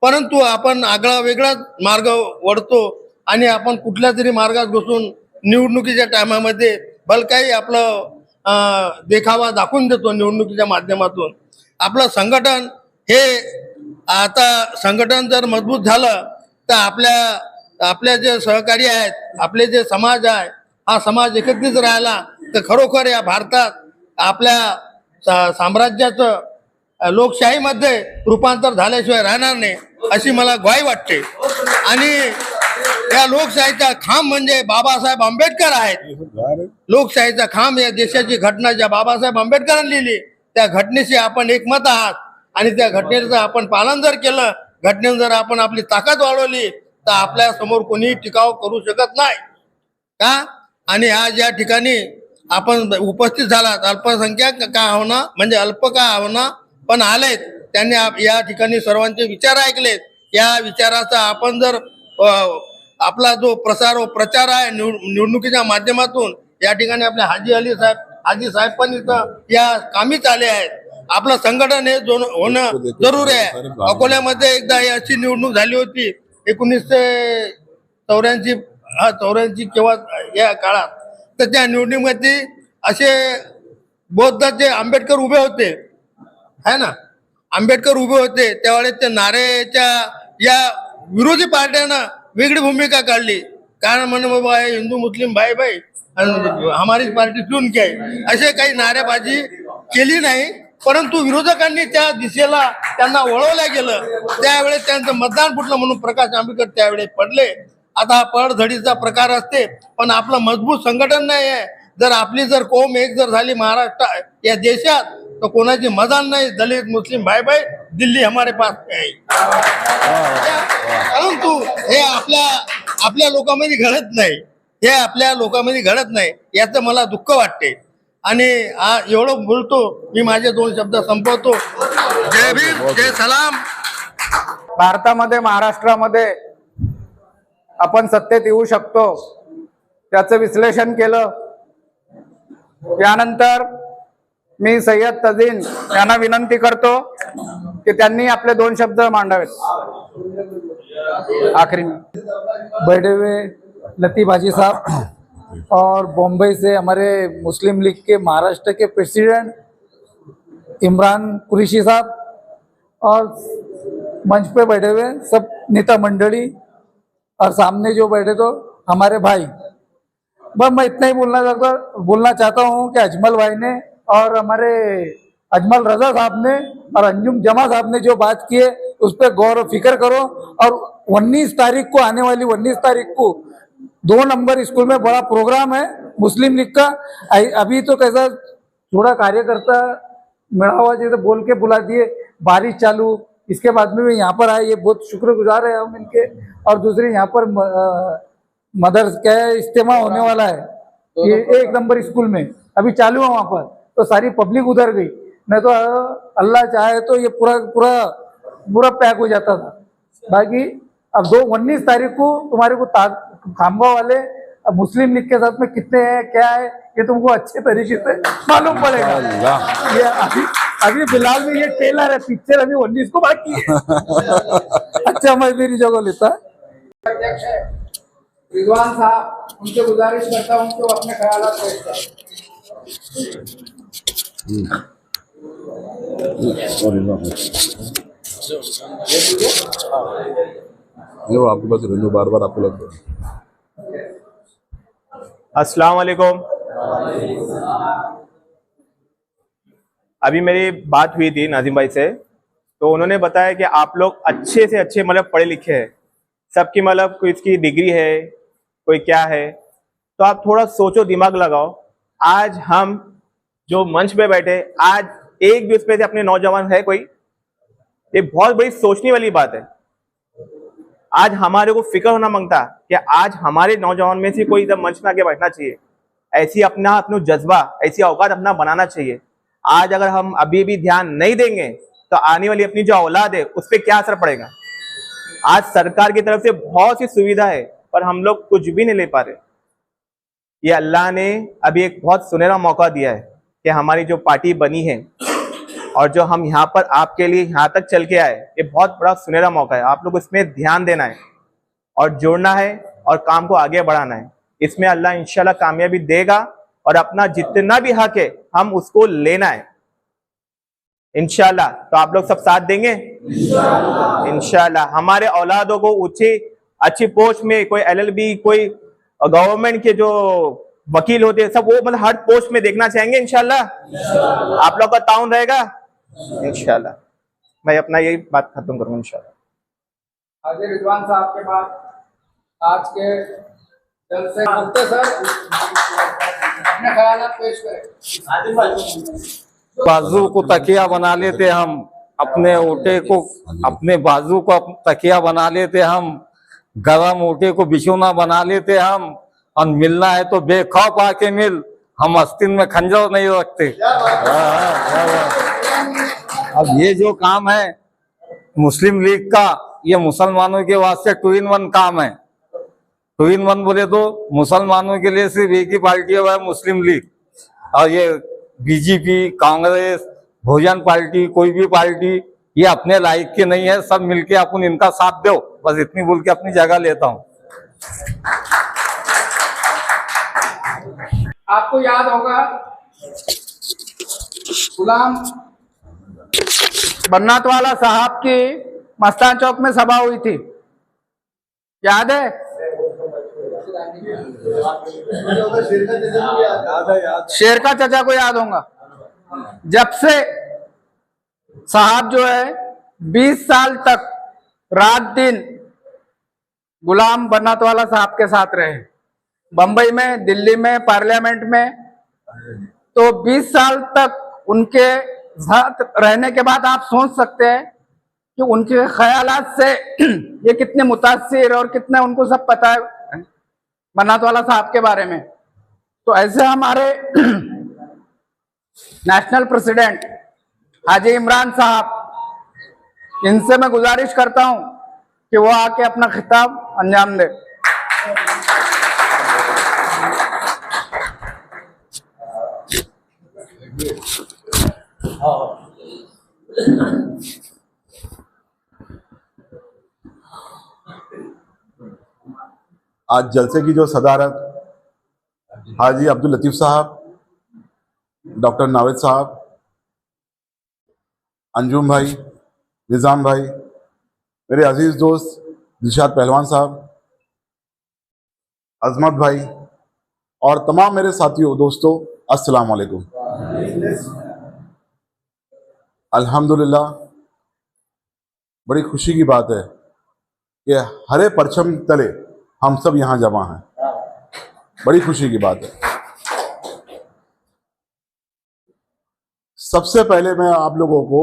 परंतु आपण आगळा वेगळाच मार्ग वळतो आणि आपण कुठल्या तरी मार्गात घुसून निवडणुकीच्या टायमामध्ये भलकाही आपलं देखावा दाखवून देतो निवडणुकीच्या माध्यमातून. आपलं संघटन हे आता संघटन जर मजबूत झालं तर आपल्या जे सहकारी आहेत, आपले जे समाज आहे, हा समाज एकत्रित राहिला तर खरोखर या भारतात आपल्या साम्राज्याचं लोकशाहीमध्ये रूपांतर झाल्याशिवाय राहणार नाही अशी मला ग्वाही वाटते. आणि या लोकशाहीचा खांब म्हणजे बाबासाहेब आंबेडकर आहेत. लोकशाहीचा खांब या देशाची घटना ज्या बाबासाहेब आंबेडकरांनी लिहिली त्या घटनेशी आपण एकमत आहात आणि त्या घटनेचं आपण पालन जर केलं, घटनेनं जर आपण आपली ताकद वाढवली तर आपल्या समोर कोणी टिकाव करू शकत नाही का. आणि आज या ठिकाणी आपण उपस्थित झालात, अल्पसंख्याक का होना म्हणजे अल्प का होना पण आलेत, त्यांनी या ठिकाणी सर्वांचे विचार ऐकलेत. या विचाराचा आपण जर आपला जो प्रसार व प्रचार आहे निवडणुकीच्या माध्यमातून या ठिकाणी आपले हाजी साहेब पण इथं या कामीच आले आहेत. आपलं संघटन हे होणं जरूर आहे. अकोल्यामध्ये एकदा अशी निवडणूक झाली होती 1984 किंवा या काळात, तर त्या निवडणुकीमध्ये असे बौद्धाचे आंबेडकर उभे होते है ना, आंबेडकर उभे होते त्यावेळेस ते नारेच्या या विरोधी पार्ट्यानं वेगळी भूमिका काढली. कारण म्हणे बाबा हिंदू मुस्लिम भाई भाई हमारी पार्टी चुन के असे काही नारेबाजी केली नाही, परंतु विरोधकांनी त्या दिशेला त्यांना वळवलं गेलं. त्यावेळेस त्यांचं मतदान फुटलं म्हणून प्रकाश आंबेडकर त्यावेळेस पडले. आता हा पडझडीचा प्रकार असते पण आपलं मजबूत संघटन नाही आहे. जर आपली जर कोम एक जर झाली महाराष्ट्र या देशात तर कोणाची मदान नाही. दलित मुस्लिम भाई भाई दिल्ली हमारे पास आहे. परंतु हे आपल्या लोकांमध्ये घडत नाही, हे आपल्या लोकांमध्ये घडत नाही, याचं मला दुःख वाटते. आणि एवढं बोलतो मी, माझे 2 शब्द संपवतो. जय भीम, जय सलाम. भारतामध्ये महाराष्ट्रामध्ये आपण सत्तेत येऊ शकतो त्याचं विश्लेषण केलं. यानंतर मी सय्यद तजीन यांना विनंती करतो की त्यांनी आपले 2 शब्द मांडावेत. आखिरी में बैठे हुए लतीफ हाजी साहब और बॉम्बे से हमारे मुस्लिम लीग के महाराष्ट्र के प्रेसिडेंट इमरान कुरैशी साहब और मंच पे बैठे हुए सब नेता मंडली और सामने जो बैठे तो हमारे भाई. बस मैं इतना ही बोलना चाहता हूँ कि अजमल भाई ने और हमारे अजमल रजा साहब ने और अंजुम जमा साहब ने जो बात की है उस पर गौर और फिक्र करो. और 19 तारीख को आने वाली 19 तारीख को 2 नंबर स्कूल में बड़ा प्रोग्राम है मुस्लिम लीग का. अभी तो कैसा थोड़ा कार्यकर्ता मेड़ावा जैसे बोल के बुला दिए, बारिश चालू, इसके बाद में भी यहाँ पर आए, ये बहुत शुक्रगुजार है हम इनके. और दूसरी यहाँ पर मदर्स का इज्तिमा होने वाला है ये 1 नंबर स्कूल में अभी चालू है वहाँ पर, तो सारी पब्लिक उधर गई, नहीं तो अल्लाह चाहे तो ये पूरा पैक हो जाता था. बाकी अब 19 तारीख को तुम्हारे को खांबा वाले मुस्लिम लीग के साथ में कितने हैं क्या है ये तुमको अच्छे तरीके से मालूम पड़ेगा. ये अभी फिलहाल में ये ट्रेलर है, पिक्चर अभी 19 को बाकी है. अच्छा मैं मेरी जगह लेता है. अध्यक्ष है रिजवान साहब, उनसे गुजारिश करता हूँ कि वो अपने ख्यालात पेश करें. वो आपके पास रेनू बार बार आपको लगता है. अस्सलाम वालेकुम. अभी मेरी बात हुई थी नाजिम भाई से, तो उन्होंने बताया कि आप लोग अच्छे से अच्छे मतलब पढ़े लिखे हैं, सबकी मतलब कोई इसकी डिग्री है कोई क्या है, तो आप थोड़ा सोचो, दिमाग लगाओ. आज हम जो मंच पे बैठे, आज एक भी उस पे से अपने नौजवान है कोई? ये बहुत बड़ी सोचने वाली बात है. आज हमारे को फिक्र होना मांगता कि आज हमारे नौजवान में से कोई इधर मंच में आके बैठना चाहिए. ऐसी अपना जज्बा, ऐसी औकात अपना बनाना चाहिए. आज अगर हम अभी भी ध्यान नहीं देंगे तो आने वाली अपनी जो औलाद है उस पर क्या असर पड़ेगा. आज सरकार की तरफ से बहुत सी सुविधा है पर हम लोग कुछ भी नहीं ले पा रहे. ये अल्लाह ने अभी एक बहुत सुनहरा मौका दिया है कि हमारी जो पार्टी बनी है और जो हम यहाँ पर आपके लिए यहाँ तक चल के आए, ये बहुत बड़ा सुनहरा मौका है। आप लोग इसमें ध्यान देना है और जोड़ना है और काम को आगे बढ़ाना है। इसमें अल्लाह इंशाल्लाह कामयाबी देगा और अपना जितना भी हक है हम उसको लेना है इंशाल्लाह। तो आप लोग सब साथ देंगे इंशाल्लाह। हमारे औलादों को अच्छी पोस्ट में, कोई LLB, कोई गवर्नमेंट के जो वकील होते हैं सब, वो मतलब हर पोस्ट में देखना चाहेंगे इंशाल्लाह। आप लोग का ताउन रहेगा इंशाल्लाह। मैं अपना यही बात खत्म करूंगा इंशाल्लाह। हाजी रिजवान साहब के बाद आज के जलसे मुफ्ती सर अपने ख्यालात पेश करें। बाजू को तकिया बना लेते हम, अपने ओटे को, अपने बाजू को तकिया बना लेते हम, गरम ओटे को बिछौना बना लेते हम, और मिलना है तो बेखौफ आके मिल, हम आस्तीन में खंजर नहीं रखते। अब ये जो काम है मुस्लिम लीग का, ये मुसलमानों के वास्ते 2-in-1 काम है। 2-in-1 बोले तो मुसलमानों के लिए सिर्फ एक ही पार्टी है, वह मुस्लिम लीग। और ये BJP, कांग्रेस, बहुजन पार्टी, कोई भी पार्टी ये अपने लायक के नहीं है। सब मिलके अपन इनका साथ दो, बस इतनी बोल के अपनी जगह लेता हूँ। आपको याद होगा गुलाम बन्नातवाला साहब की मस्तान चौक में सभा हुई थी, याद है? शेर का चचा को याद होगा। जब से साहब जो है 20 साल तक रात दिन गुलाम बन्नातवाला साहब के साथ रहे, बंबई में, दिल्ली में, पार्लियामेंट में। तो 20 साल तक उनके साथ रहने के बाद आप सोच सकते हैं कि उनके ख्यालात से ये कितने मुतासिर और कितने उनको सब पता है बन्नातवाला साहब के बारे में। तो ऐसे हमारे नेशनल प्रेसिडेंट हाजी इमरान साहब, इनसे मैं गुजारिश करता हूं कि वो आके अपना खिताब अंजाम दे। आज जलसे की जो सदारत हाजी अब्दुल लतीफ साहब, डॉक्टर नावेद साहब, अंजुम भाई, निज़ाम भाई, मेरे अजीज दोस्त दिलशाद पहलवान साहब, अजमत भाई और तमाम मेरे साथियों, दोस्तों, अस्सलाम वालेकुम। अल्हम्दुलिल्लाह, बड़ी खुशी की बात है कि हरे परचम तले हम सब यहाँ जमा हैं। बड़ी खुशी की बात है। सबसे पहले मैं आप लोगों को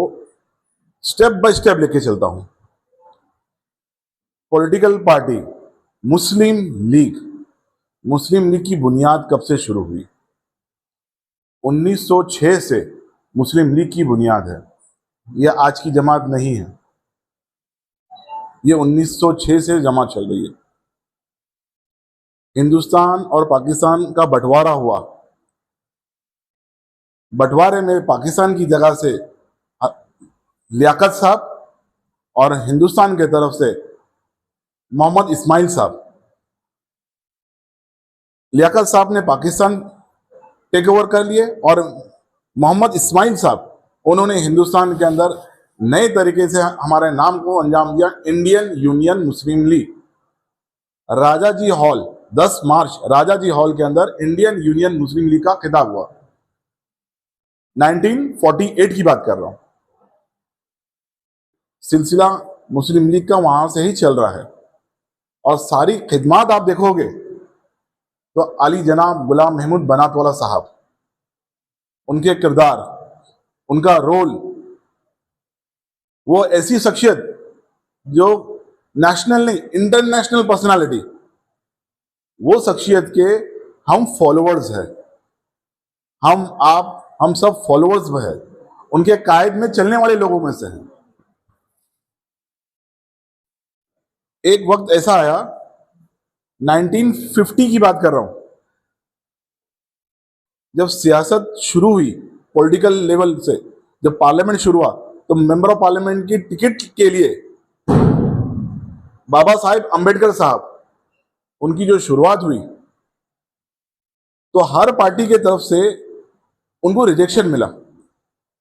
स्टेप बाय स्टेप लेके चलता हूं। पॉलिटिकल पार्टी मुस्लिम लीग की बुनियाद कब से शुरू हुई? 1906 से मुस्लिम लीग की बुनियाद है। यह आज की जमात नहीं है, यह 1906 से जमात चल रही है। हिंदुस्तान और पाकिस्तान का बंटवारा हुआ, बंटवारे में पाकिस्तान की जगह से लियाकत साहब और हिंदुस्तान के तरफ से मोहम्मद इस्माइल साहब। लियाकत साहब ने पाकिस्तान टेक ओवर कर लिए और मोहम्मद इस्माइल साहब उन्होंने हिंदुस्तान के अंदर नए तरीके से हमारे नाम को अंजाम दिया, इंडियन यूनियन मुस्लिम लीग। राजाजी हॉल 10 मार्च राजाजी हॉल के अंदर इंडियन यूनियन मुस्लिम लीग का खिताब हुआ। 1948 की बात कर रहा हूं। सिलसिला मुस्लिम लीग का वहां से ही चल रहा है और सारी खिदमात आप देखोगे तो अली जनाब गुलाम महमूद बनातवाला साहब, उनके किरदार, उनका रोल, वो ऐसी शख्सियत जो नेशनल नहीं इंटरनेशनल पर्सनालिटी, वो शख्सियत के हम फॉलोअर्स हैं। हम सब फॉलोअर्स हैं, उनके कायद में चलने वाले लोगों में से हैं। एक वक्त ऐसा आया, 1950 की बात कर रहा हूं, जब सियासत शुरू हुई पॉलिटिकल लेवल से, जब पार्लियामेंट शुरू हुआ तो मेंबर ऑफ पार्लियामेंट की टिकट के लिए बाबा साहेब अंबेडकर साहब उनकी जो शुरुआत हुई तो हर पार्टी के तरफ से उनको रिजेक्शन मिला।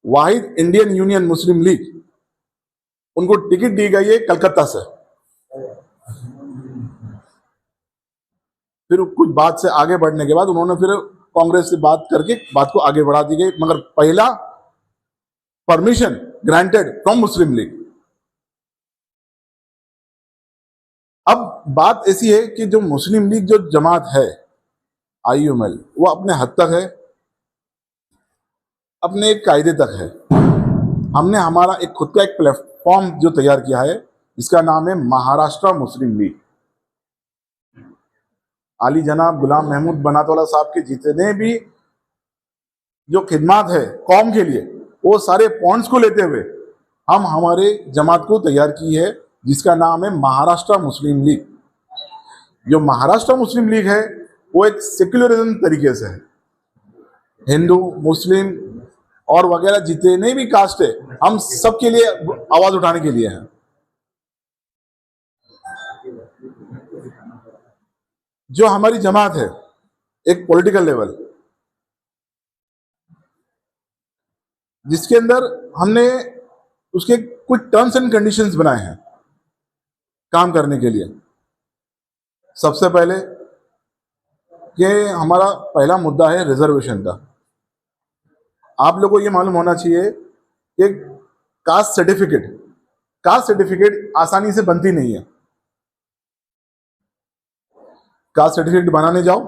वाहिद इंडियन यूनियन मुस्लिम लीग उनको टिकट दी गई है कलकत्ता से। फिर कुछ बात से आगे बढ़ने के बाद उन्होंने फिर कांग्रेस से बात करके बात को आगे बढ़ा दी गई, मगर पहला permission granted from Muslim league. अब बात ऐसी है कि जो मुस्लिम लीग जो जमात है IUML वो अपने हद तक है, अपने एक कायदे तक है। हमने हमारा एक खुद का एक प्लेटफॉर्म जो तैयार किया है जिसका नाम है महाराष्ट्र मुस्लिम लीग। आली जनाब गुलाम महमूद बनातवाला साहब के जितने भी जो खिदमात है कौम के लिए वो सारे पॉइंट्स को लेते हुए हम हमारे जमात को तैयार की है जिसका नाम है महाराष्ट्र मुस्लिम लीग। जो महाराष्ट्र मुस्लिम लीग है वो एक सेक्युलरिज्म तरीके से है, हिंदू मुस्लिम और वगैरह जितने भी कास्ट है हम सबके लिए आवाज उठाने के लिए हैं। जो हमारी जमात है एक पॉलिटिकल लेवल जिसके अंदर हमने उसके कुछ टर्म्स एंड कंडीशंस बनाए हैं काम करने के लिए। सबसे पहले कि हमारा पहला मुद्दा है रिजर्वेशन का। आप लोगों को ये मालूम होना चाहिए कि कास्ट सर्टिफिकेट आसानी से बनती नहीं है। कास्ट सर्टिफिकेट बनाने जाओ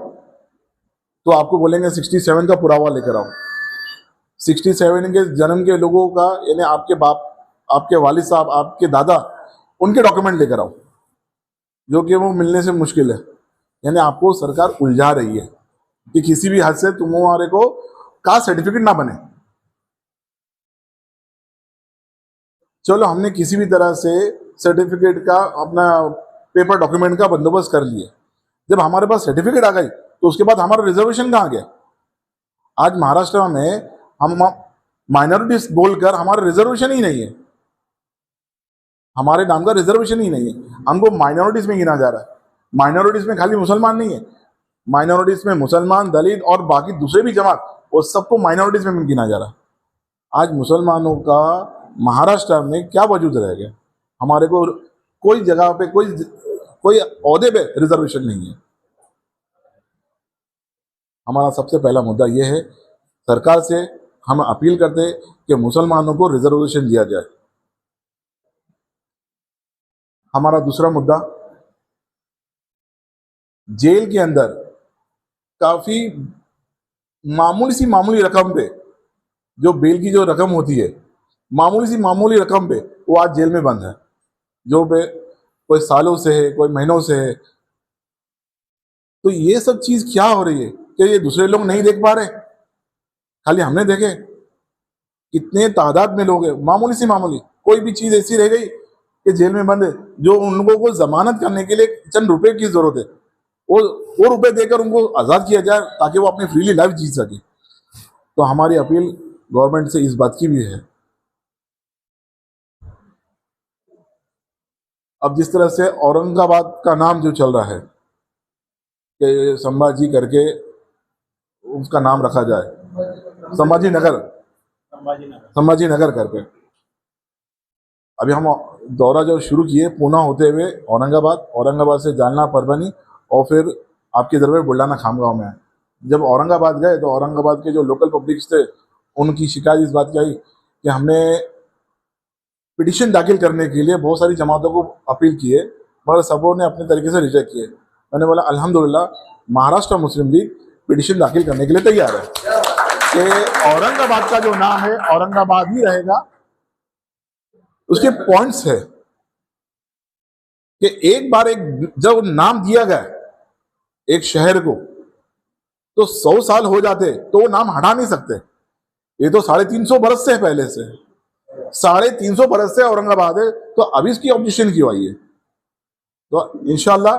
तो आपको बोलेंगे 67 का पुरावा लेकर आओ। 67 के जन्म के लोगों का यानी आपके बाप, आपके वालिद साहब, आपके दादा, उनके डॉक्यूमेंट लेकर आओ, जो कि वो मिलने से मुश्किल है। यानी आपको सरकार उलझा रही है कि किसी भी हद से तुम्हारे को कास्ट सर्टिफिकेट ना बने। चलो हमने किसी भी तरह से सर्टिफिकेट का अपना पेपर डॉक्यूमेंट का बंदोबस्त कर लिया। जब हमारे पास सर्टिफिकेट आ गई तो उसके बाद हमारा रिजर्वेशन कहाँ गया? आज महाराष्ट्र में हम माइनॉरिटीज बोलकर हमारा रिजर्वेशन ही नहीं है, हमारे नाम का रिजर्वेशन ही नहीं है। हमको माइनॉरिटीज में गिना जा रहा है। माइनॉरिटीज में खाली मुसलमान नहीं है, माइनॉरिटीज में मुसलमान, दलित और बाकी दूसरे भी जमात, वो सबको माइनॉरिटीज में गिना जा रहा है। आज मुसलमानों का महाराष्ट्र में क्या वजूद रह गया? हमारे को कोई जगह पे कोई ओहदे पे रिजर्वेशन नहीं है। हमारा सबसे पहला मुद्दा यह है, सरकार से हम अपील करते हैं कि मुसलमानों को रिजर्वेशन दिया जाए। हमारा दूसरा मुद्दा, जेल के अंदर काफी मामूली रकम पे जो बेल की जो रकम होती है, मामूली रकम पे वो आज जेल में बंद है, जो पे कोई सालों से है, कोई महीनों से है। तो ये सब चीज क्या हो रही है? क्या ये दूसरे लोग नहीं देख पा रहे? खाली हमने देखे? कितने तादाद में लोग हैं, मामूली कोई भी चीज ऐसी रह गई कि जेल में बंद है, जो उन लोगों को जमानत करने के लिए चंद रुपए की जरूरत है, वो रुपए देकर उनको आजाद किया जाए ताकि वो अपनी फ्रीली लाइफ जी सके। तो हमारी अपील गवर्नमेंट से इस बात की भी है। अब जिस तरह से औरंगाबाद का नाम जो चल रहा है कि संभाजी करके उसका नाम रखा जाए, संभाजी नगर करके। अभी हम दौरा जो शुरू किए पूना होते हुए औरंगाबाद से जालना, परभनी और फिर आपके इधर बुल्ढाना खामगांव में है। जब औरंगाबाद गए तो औरंगाबाद के जो लोकल पब्लिक्स थे उनकी शिकायत इस बात की आई कि हमने पिटिशन दाखिल करने के लिए बहुत सारी जमातों को अपील की है, मगर सबों ने अपने तरीके से रिजेक्ट किए। मैंने बोला अल्हम्दुलिल्लाह महाराष्ट्र मुस्लिम लीग पिटिशन दाखिल करने के लिए तैयार है कि औरंगाबाद का जो नाम है औरंगाबाद ही रहेगा। उसके पॉइंट्स है कि एक बार जब नाम दिया गया एक शहर को तो 100 साल हो जाते तो वो नाम हटा नहीं सकते। ये तो 350 बरस से पहले से 350 बरस से औरंगाबाद है, तो अभी इसकी ऑब्जेक्शन क्यों आई है? तो इंशाल्लाह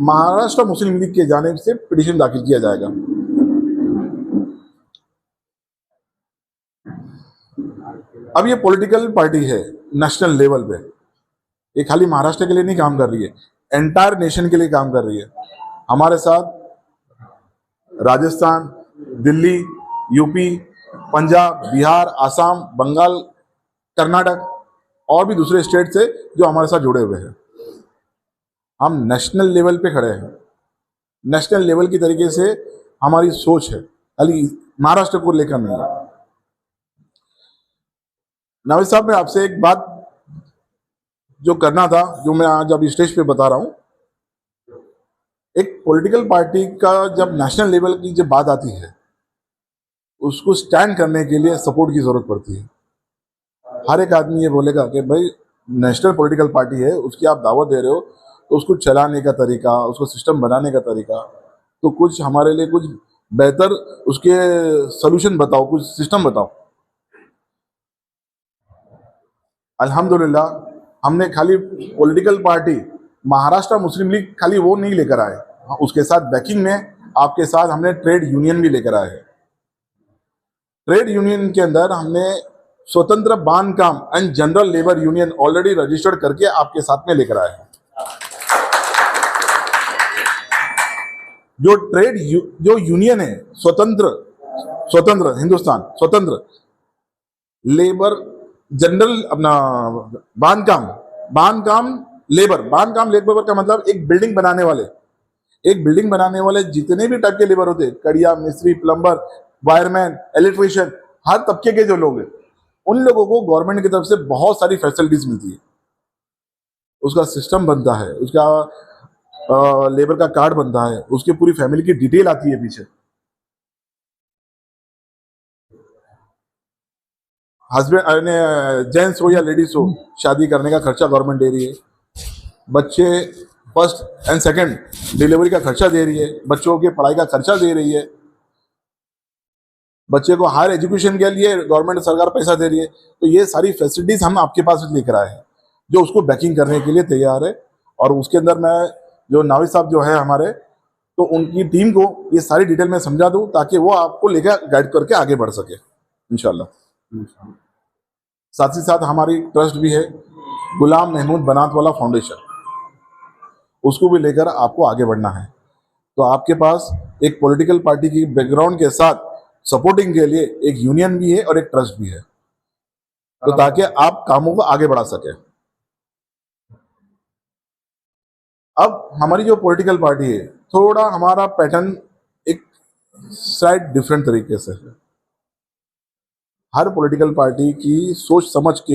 महाराष्ट्र मुस्लिम लीग के जानिब से पिटीशन दाखिल किया जाएगा। अब ये पॉलिटिकल पार्टी है नेशनल लेवल पे, ये खाली महाराष्ट्र के लिए नहीं काम कर रही है, एंटायर नेशन के लिए काम कर रही है। हमारे साथ राजस्थान, दिल्ली, यूपी, पंजाब, बिहार, आसाम, बंगाल, कर्नाटक और भी दूसरे स्टेट से जो हमारे साथ जुड़े हुए हैं। हम नेशनल लेवल पे खड़े हैं, नेशनल लेवल की तरीके से हमारी सोच है, खाली महाराष्ट्र को लेकर नहीं है। नाविद साहब, मैं आपसे एक बात जो करना था, जो मैं आज अभी स्टेज पे बता रहा हूं, एक पॉलिटिकल पार्टी का जब नेशनल लेवल की जब बात आती है, उसको स्टैंड करने के लिए सपोर्ट की जरूरत पड़ती है। हर एक आदमी ये बोलेगा कि भाई नेशनल पॉलिटिकल पार्टी है, उसकी आप दावत दे रहे हो, तो उसको चलाने का तरीका, उसको सिस्टम बनाने का तरीका, तो कुछ हमारे लिए कुछ बेहतर उसके सोल्यूशन बताओ, कुछ सिस्टम बताओ। अल्हम्दुलिल्लाह हमने खाली पॉलिटिकल पार्टी महाराष्ट्र मुस्लिम लीग खाली वो नहीं लेकर आए, उसके साथ बैकिंग में आपके साथ हमने ट्रेड यूनियन भी लेकर आए हैं। ट्रेड यूनियन के अंदर हमने स्वतंत्र बांधकाम and general labour union already registered करके आपके साथ में लेकर आए हैं। जो जो यूनियन है स्वतंत्र हिंदुस्तान स्वतंत्र लेबर जनरल अपना बांधकाम लेबर का मतलब एक बिल्डिंग बनाने वाले जितने भी टाइप के लेबर होते हैं, कड़िया, मिस्त्री, प्लम्बर, वायरमैन, इलेक्ट्रिशियन, हर तबके के जो लोग हैं, उन लोगों को गवर्नमेंट की तरफ से बहुत सारी फैसिलिटीज मिलती है। उसका सिस्टम बनता है, उसका लेबर का कार्ड बनता है, उसकी पूरी फैमिली की डिटेल आती है पीछे। हस्बैंड जेंट्स हो या लेडीज हो, शादी करने का खर्चा गवर्नमेंट दे रही है, बच्चे फर्स्ट एंड सेकंड डिलीवरी का खर्चा दे रही है, बच्चों के पढ़ाई का खर्चा दे रही है, बच्चे को हायर एजुकेशन के लिए गवर्नमेंट सरकार पैसा दे रही है। तो ये सारी फैसिलिटीज हम आपके पास लेकर आए हैं, जो उसको बैकिंग करने के लिए तैयार है। और उसके अंदर मैं जो नाविद साहब जो है हमारे, तो उनकी टीम को ये सारी डिटेल में समझा दूं, ताकि वो आपको लेकर गाइड करके आगे बढ़ सके इंशाल्लाह। साथ ही साथ हमारी ट्रस्ट भी है, गुलाम महमूद बनातवाला फाउंडेशन, उसको भी लेकर आपको आगे बढ़ना है। तो आपके पास एक पॉलिटिकल पार्टी की बैकग्राउंड के साथ सपोर्टिंग के लिए एक यूनियन भी है और एक ट्रस्ट भी है, तो ताकि आप कामों को आगे बढ़ा सके। अब हमारी जो पॉलिटिकल पार्टी है, थोड़ा हमारा पैटर्न एक साइड डिफरेंट तरीके से है। हर पॉलिटिकल पार्टी की सोच समझ के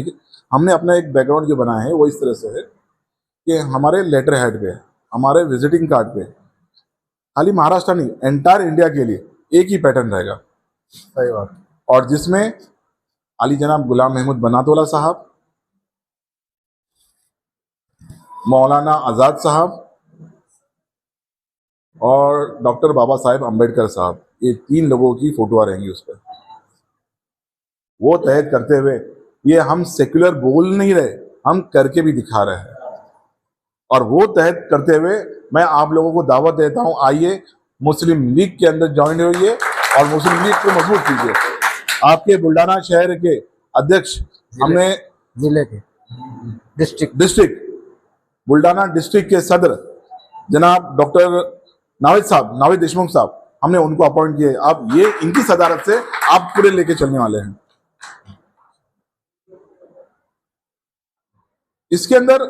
हमने अपना एक बैकग्राउंड जो बनाया है वो इस तरह से है कि हमारे लेटर हेड पे, हमारे विजिटिंग कार्ड पे खाली महाराष्ट्र नहीं, एंटायर इंडिया के लिए एक ही पैटर्न रहेगा। सही बात। और जिसमें अली जनाब गुलाम महमूद बनातवाला साहब, मौलाना आज़ाद साहब और डॉक्टर बाबा साहेब अम्बेडकर साहब, ये 3 लोगों की फोटोआं रहेंगी उस पर। वो तहत करते हुए, ये हम सेक्युलर बोल नहीं रहे, हम करके भी दिखा रहे हैं। और वो तहत करते हुए मैं आप लोगों को दावत देता हूं, आइए मुस्लिम लीग के अंदर ज्वाइन होइए और मुस्लिम लीग को मजबूत कीजिए। आपके बुल्डाना शहर के अध्यक्ष हमने, जिले के डिस्ट्रिक्ट बुल्डाना डिस्ट्रिक्ट के सदर जनाब डॉक्टर नाविद देशमुख साहब, हमने उनको अपॉइंट किए। आप ये इनकी सदारत से आप पूरे लेके चलने वाले हैं। इसके अंदर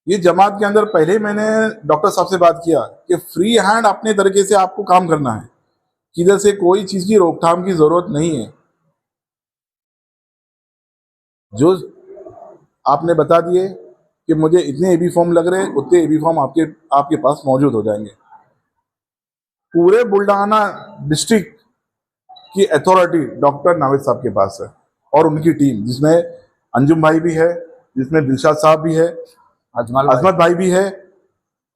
ये जमात के अंदर पहले ही मैंने डॉक्टर साहब से बात किया कि फ्री हैंड अपने तरीके से आपको काम करना है, किधर से कोई चीज की रोकथाम की जरूरत नहीं है। जो आपने बता दिए कि मुझे इतने एबी फॉर्म लग रहे, उतने एबी फॉर्म आपके पास मौजूद हो जाएंगे। पूरे बुल्डाना डिस्ट्रिक्ट की अथॉरिटी डॉक्टर नाविद साहब के पास है और उनकी टीम, जिसमें अंजुम भाई भी है, जिसमें दिलशाद साहब भी है, अजमत भाई भी है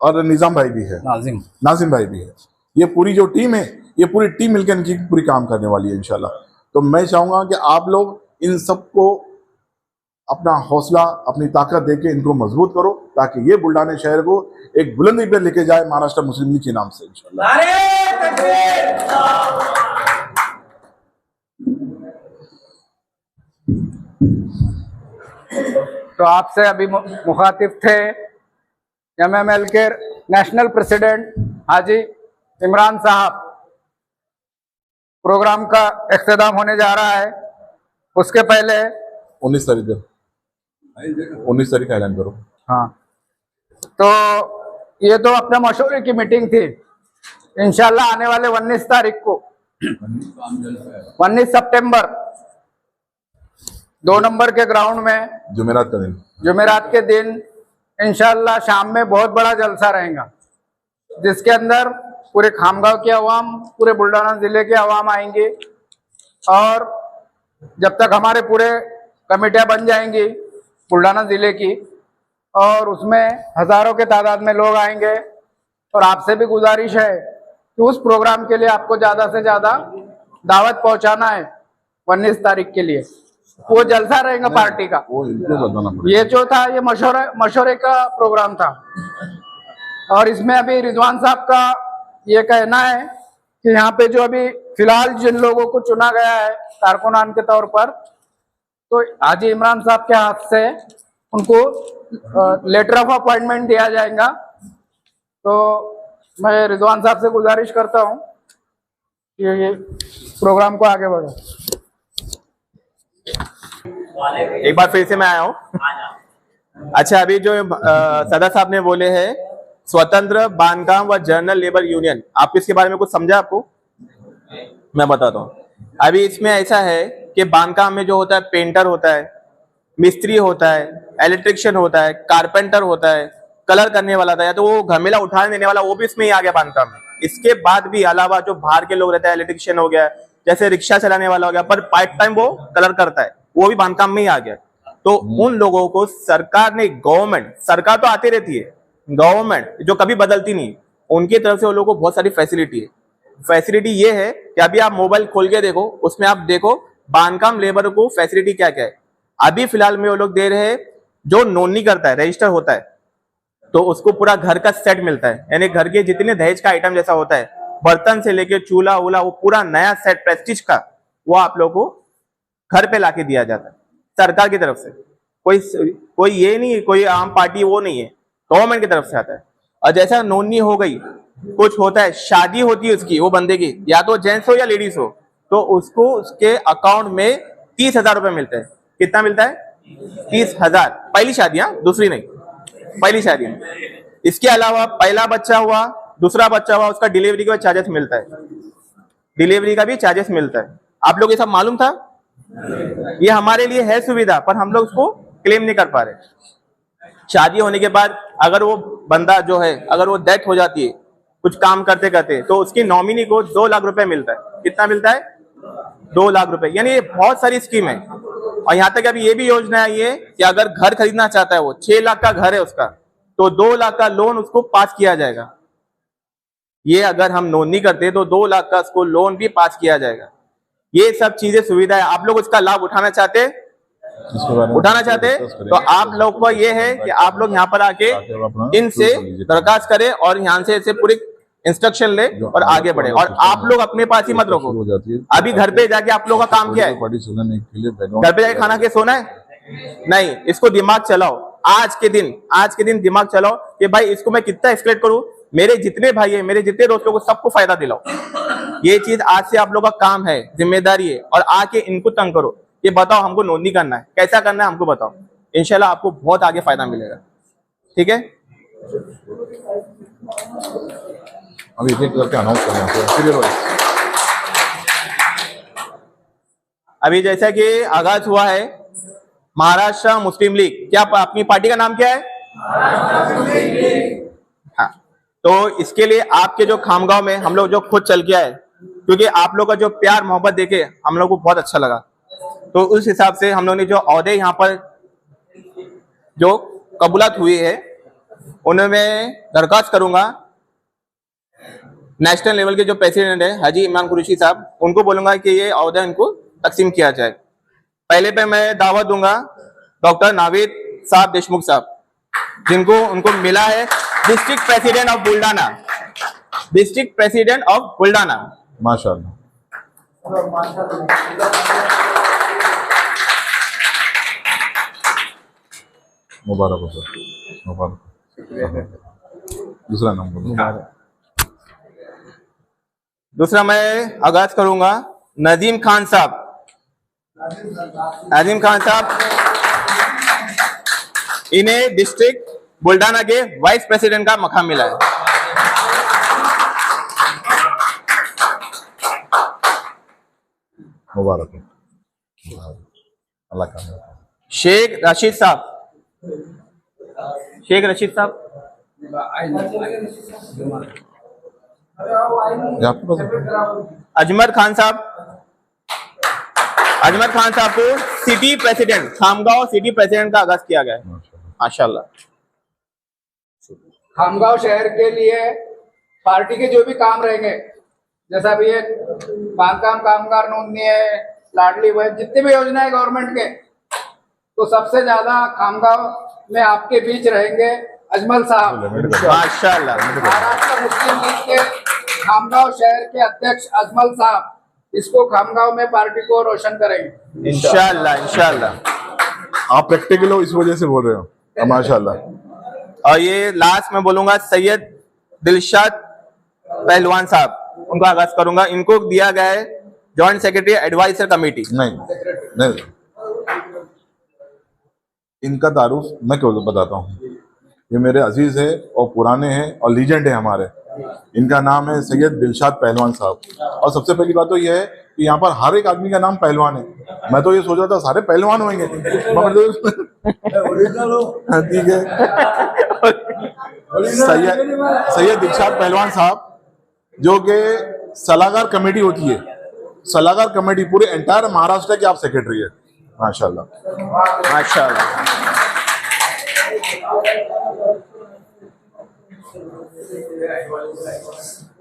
और निजाम भाई भी है, नाजिम भाई भी है। ये पूरी जो टीम है, ये पूरी टीम मिलकर इनकी पूरी काम करने वाली है इंशाल्लाह। तो मैं चाहूंगा कि आप लोग इन सबको अपना हौसला, अपनी ताकत देके इनको मजबूत करो, ताकि ये बुल्डाना शहर को एक बुलंदी पे लेके जाए महाराष्ट्र मुस्लिम लीग के नाम से इंशाल्लाह। तो आपसे अभी मुखातिब थे MML के नेशनल प्रेसिडेंट हाजी इमरान साहब। प्रोग्राम का इख्तिताम होने जा रहा है, उसके पहले 19 तारीख का ऐलान करो। हाँ, तो ये तो अपने मशवरे की मीटिंग थी। इंशाल्लाह आने वाले 19 तारीख को 19 सितंबर 2 नंबर के ग्राउंड में जुमेरात के दिन इंशाल्लाह शाम में बहुत बड़ा जलसा रहेगा, जिसके अंदर पूरे खामगांव की आवाम, पूरे बुल्ढाना जिले के आवाम आएंगे। और जब तक हमारे पूरे कमेटियां बन जाएंगी बुल्ढाना जिले की, और उसमें हजारों के तादाद में लोग आएंगे। और आपसे भी गुजारिश है कि उस प्रोग्राम के लिए आपको ज्यादा से ज्यादा दावत पहुंचाना है 19 तारीख के लिए। वो जलसा रहेगा पार्टी का। ये जो था ये मशवरे का प्रोग्राम था। और इसमें अभी रिजवान साहब का ये कहना है कि यहाँ पे जो अभी फिलहाल जिन लोगों को चुना गया है कारकुनान के तौर पर, तो हाजी इमरान साहब के हाथ से उनको लेटर ऑफ अपॉइंटमेंट दिया जाएगा। तो मैं रिजवान साहब से गुजारिश करता हूँ कि ये प्रोग्राम को आगे बढ़ो। एक बार फिर से मैं आया हूँ। अच्छा, अभी जो सदर साहब ने बोले हैं स्वतंत्र बांधकाम व जनरल लेबर यूनियन, आप इसके बारे में कुछ समझा? आपको मैं बताता हूँ। अभी इसमें ऐसा है कि बांधकाम में जो होता है पेंटर होता है, मिस्त्री होता है, इलेक्ट्रिशियन होता है, कारपेंटर होता है, कलर करने वाला था, या तो वो घमेला उठाने देने वाला, वो भी इसमें ही आ गया बांधकाम में। इसके बाद भी अलावा जो बाहर के लोग रहते हैं, इलेक्ट्रिशियन हो गया, जैसे रिक्शा चलाने वाला हो गया, पर पार्ट टाइम वो कलर करता है, वो भी बांधकाम में ही आ गया। तो उन लोगों को सरकार ने, गवर्नमेंट, सरकार तो आती रहती है, गवर्नमेंट जो कभी बदलती नहीं, उनकी तरफ से उन लोगों को बहुत सारी फैसिलिटी है। फैसिलिटी ये है कि अभी आप मोबाइल खोल के देखो, उसमें आप देखो बांधकाम लेबर को फैसिलिटी क्या क्या है। अभी फिलहाल में वो लोग दे रहे हैं, जो नोंदनी करता है, रजिस्टर होता है, तो उसको पूरा घर का सेट मिलता है, यानी घर के जितने दहेज का आइटम जैसा होता है, बर्तन से लेके चूल्हा वूल्हा, वो पूरा नया सेट प्रेस्टीज का, वो आप लोगों को घर पे लाके दिया जाता है सरकार की तरफ से। कोई ये नहीं, कोई आम पार्टी वो नहीं है, गवर्नमेंट की तरफ से आता है। और जैसा नोंदनी हो गई, कुछ होता है, शादी होती है उसकी, वो बंदे की, या तो जेंट्स हो या लेडीज हो, तो उसको उसके अकाउंट में 30,000 रुपए मिलते हैं। कितना मिलता है? 30,000। पहली शादी, हाँ, दूसरी नहीं, पहली शादी में। इसके अलावा पहला बच्चा हुआ, दूसरा बच्चा हुआ, उसका डिलीवरी का चार्जेस मिलता है, डिलीवरी का भी चार्जेस मिलता है। आप लोग ये सब मालूम था? ये हमारे लिए है सुविधा, पर हम लोग उसको क्लेम नहीं कर पा रहे। शादी होने के बाद अगर वो बंदा जो है, अगर वो डेथ हो जाती है कुछ काम करते करते, तो उसकी नॉमिनी को 2 लाख रुपए मिलता है। कितना मिलता है? 2 लाख रुपए। यानी ये बहुत सारी स्कीम है। और यहाँ तक अभी ये भी योजना है ये कि अगर घर खरीदना चाहता है, वो 6 लाख का घर है उसका, तो 2 लाख का लोन उसको पास किया जाएगा। ये अगर हम नोंदनी करते हैं तो 2 लाख का उसको लोन भी पास किया जाएगा। ये सब चीजें सुविधा है। आप लोग उसका लाभ उठाना चाहते तो आप लोग को ये है कि आप लोग यहाँ पर आके इनसे दरखास्त करें और यहाँ से इसे पूरी इंस्ट्रक्शन ले और आगे बढ़े। और आप लोग अपने पास ही मत रखो। अभी घर पे जाके आप लोग का काम क्या है? घर पे जाके खाना के सोना है? नहीं, इसको दिमाग चलाओ। आज के दिन दिमाग चलाओ कि भाई इसको मैं कितना एक्सप्लेट करूं, मेरे जितने भाई है, मेरे जितने दोस्तों को सबको फायदा दिलाओ। ये चीज आज से आप लोग का काम है, जिम्मेदारी है। और आके इनको तंग करो, ये बताओ हमको नोंदनी करना है, कैसा करना है हमको बताओ। इंशाल्लाह आपको बहुत आगे फायदा मिलेगा। ठीक है, अभी एक करके अनाउंस करें। अभी जैसा कि आगाज हुआ है महाराष्ट्र मुस्लिम लीग, क्या अपनी पार्टी का नाम क्या है? हाँ, तो इसके लिए आपके जो खामगांव में हम लोग जो खुद चल के आए, क्योंकि आप लोग का जो प्यार मोहब्बत देखे हम लोग को बहुत अच्छा लगा, तो उस हिसाब से हम लोग ने जो ओहदे यहाँ पर जो कबूलात हुई है, उन्हें मैं दरखास्त करूंगा नेशनल लेवल के जो प्रेसिडेंट है हाजी इमरान कुरैशी साहब, उनको बोलूंगा कि ये ओहदा इनको तकसीम किया जाए। पहले पे मैं दावत दूंगा डॉक्टर नावेद साहब देशमुख साहब, जिनको उनको मिला है district president of Buldhana, district president of Buldhana. माशाल्लाह। मुबारक हो सर, मुबारक। दूसरा नाम बोलो। दूसरा मैं आगाज करूंगा नदीम खान साहब। नदीम खान साहब, इन्हें डिस्ट्रिक्ट बुल्डाना के वाइस प्रेसिडेंट का मकाम मिला है। मुबारक हो, अल्लाह का। शेख रशीद साहब, शेख रशीद साहब। अजमत खान साहब, अजमत खान साहब को city president, Khamgaon city president का आगाज किया गया है माशाल्लाह। खामगांव शहर के लिए पार्टी के जो भी काम रहेंगे, जैसा भी ये बांधकाम कामगार नोंदनी है, लाडली बहन, जितनी भी योजनाएं गवर्नमेंट के, तो सबसे ज्यादा खामगांव में आपके बीच रहेंगे अजमल साहब माशाल्लाह। महाराष्ट्र मुस्लिम लीग के खामगांव शहर के अध्यक्ष अजमल साहब इसको खामगांव में पार्टी को रोशन करेंगे इंशाल्लाह इंशाल्लाह। आप प्रैक्टिकल हो इस वजह से बोल रहे हो माशाल्लाह। और ये लास्ट में बोलूंगा सैयद दिलशाद पहलवान साहब, उनका आगाज करूंगा। इनको दिया गया है जॉइंट सेक्रेटरी एडवाइजर कमेटी। नहीं, इनका तारुफ मैं क्यों बताता हूँ, ये मेरे अजीज है और पुराने हैं और लीजेंड है हमारे। इनका नाम है सैयद दिलशाद पहलवान साहब। और सबसे पहली बात तो ये है कि यहाँ पर हर एक आदमी का नाम पहलवान है। मैं तो ये सोच रहा था सारे पहलवान होंगे, ठीक है। सैयद दिलशाद पहलवान साहब जो कि सलाहकार कमेटी होती है, सलाहकार कमेटी पूरे एंटायर महाराष्ट्र के आप सेक्रेटरी है माशाल्लाह माशाल्लाह।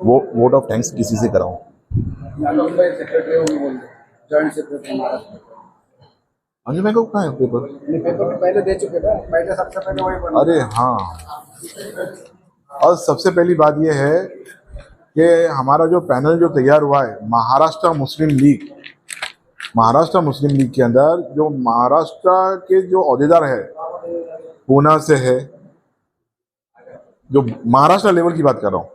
वो वोट ऑफ थैंक्स किसी से कराऊं? Joint secretary Maharashtra. अंजू मैं को कहाँ है पेपर? पेपर में पहले दे चुके थे, पहले सबसे पहले वही बना। अरे हाँ, और सबसे पहली बात यह है कि हमारा जो पैनल जो तैयार हुआ है महाराष्ट्र मुस्लिम लीग, महाराष्ट्र मुस्लिम लीग के अंदर जो महाराष्ट्र के जो अहदेदार है, पूना से है, जो महाराष्ट्र लेवल की बात कर रहा हूँ,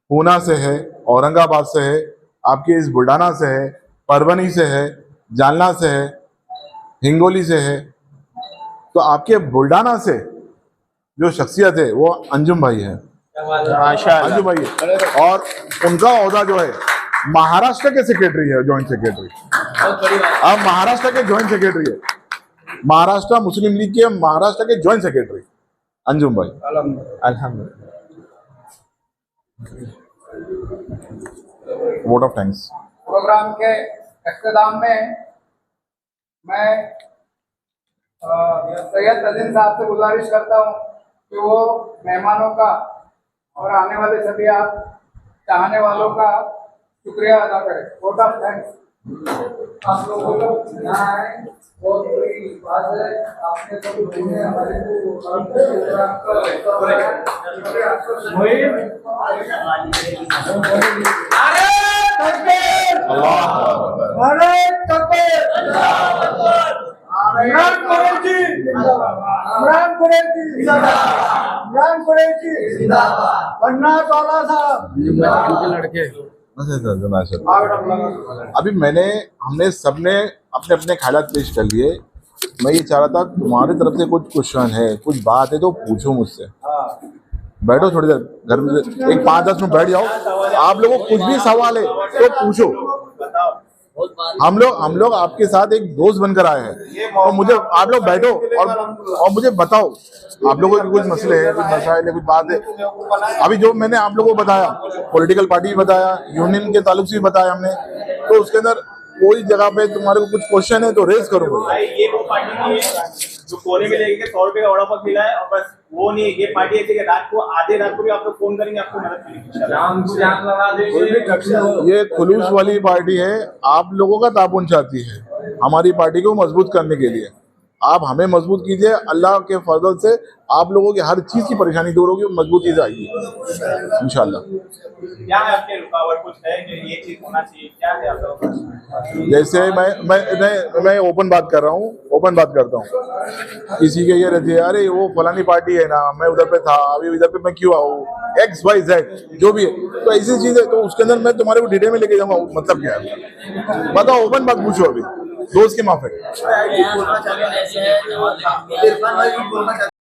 पूना से है, औरंगाबाद से है, आपके इस बुल्डाना से है, परभनी से है, जालना से है, हिंगोली से है। तो आपके बुल्डाना से जो शख्सियत है वो अंजुम भाई है, अंजुम भाई है। और उनका ओहदा जो है महाराष्ट्र के सेक्रेटरी है, जॉइंट सेक्रेटरी। अब महाराष्ट्र के जॉइंट सेक्रेटरी है, महाराष्ट्र मुस्लिम लीग के महाराष्ट्र के जॉइंट सेक्रेटरी अंजुम भाई। अल्हम्दुलिल्लाह। Vote of thanks. प्रोग्राम के इख्तिताम में मैं सैयद तजीन साहब से गुजारिश करता हूँ कि वो मेहमानों का और आने वाले सभी आप चाहने वालों का शुक्रिया अदा करें। Vote of thanks. आप लोगों को यहाँ आए, बहुत बड़ी बात है। आपने सब घूमे हमारे इमरान कुरैशी अभी हमने सबने अपने अपने ख्यालात पेश कर लिए। मैं ये चाह रहा था तुम्हारी तरफ से कुछ क्वेश्चन है, कुछ बात है तो पूछो मुझसे। बैठो थोड़ी देर घर में, एक 5-10 मिनट बैठ जाओ। आप लोगों को कुछ भी सवाल है तो पूछो। हम लोग आपके साथ एक दोस्त बनकर आए हैं और मुझे आप लोग बैठो और मुझे बताओ आप लोगों के कुछ मसले हैं, कुछ मसाइल है, कुछ बात है। अभी जो मैंने आप लोगों को बताया, पॉलिटिकल पार्टी भी बताया, यूनियन के ताल्लुक से भी बताया हमने, तो उसके अंदर कोई जगह पे तुम्हारे को कुछ क्वेश्चन है तो रेज करो। ये वो पार्टी नहीं है जो कोने में लेके 100 रुपए का वड़ा पाव खिलाए और बस वो नहीं। ये पार्टी ऐसी है रात को आधे रात को भी आप लोग फोन करेंगे, आपको मदद मिलेगी। ये खुलूस वाली पार्टी है, आप लोगों का ताउन चाहती है हमारी पार्टी को मजबूत करने के लिए। आप हमें मजबूत कीजिए, अल्लाह के फजल से आप लोगों की हर चीज की परेशानी दूर होगी, मजबूती से आएगी इंशाल्लाह। क्या है आपके रुकावट, कुछ है कि ये चीज होना चाहिए, क्या है आप लोगों का? जैसे मैं ओपन बात कर रहा हूँ, ओपन बात करता हूँ। किसी के ये रहती है, अरे वो फलानी पार्टी है ना, मैं उधर पे था, अभी इधर पे मैं क्यों आऊँ, XYZ जो भी है, तो ऐसी चीज है, तो उसके अंदर मैं तुम्हारे को डिटेल में लेके जाऊंगा, मतलब क्या है बताओ, ओपन बात पूछो अभी दोस्त की माफी।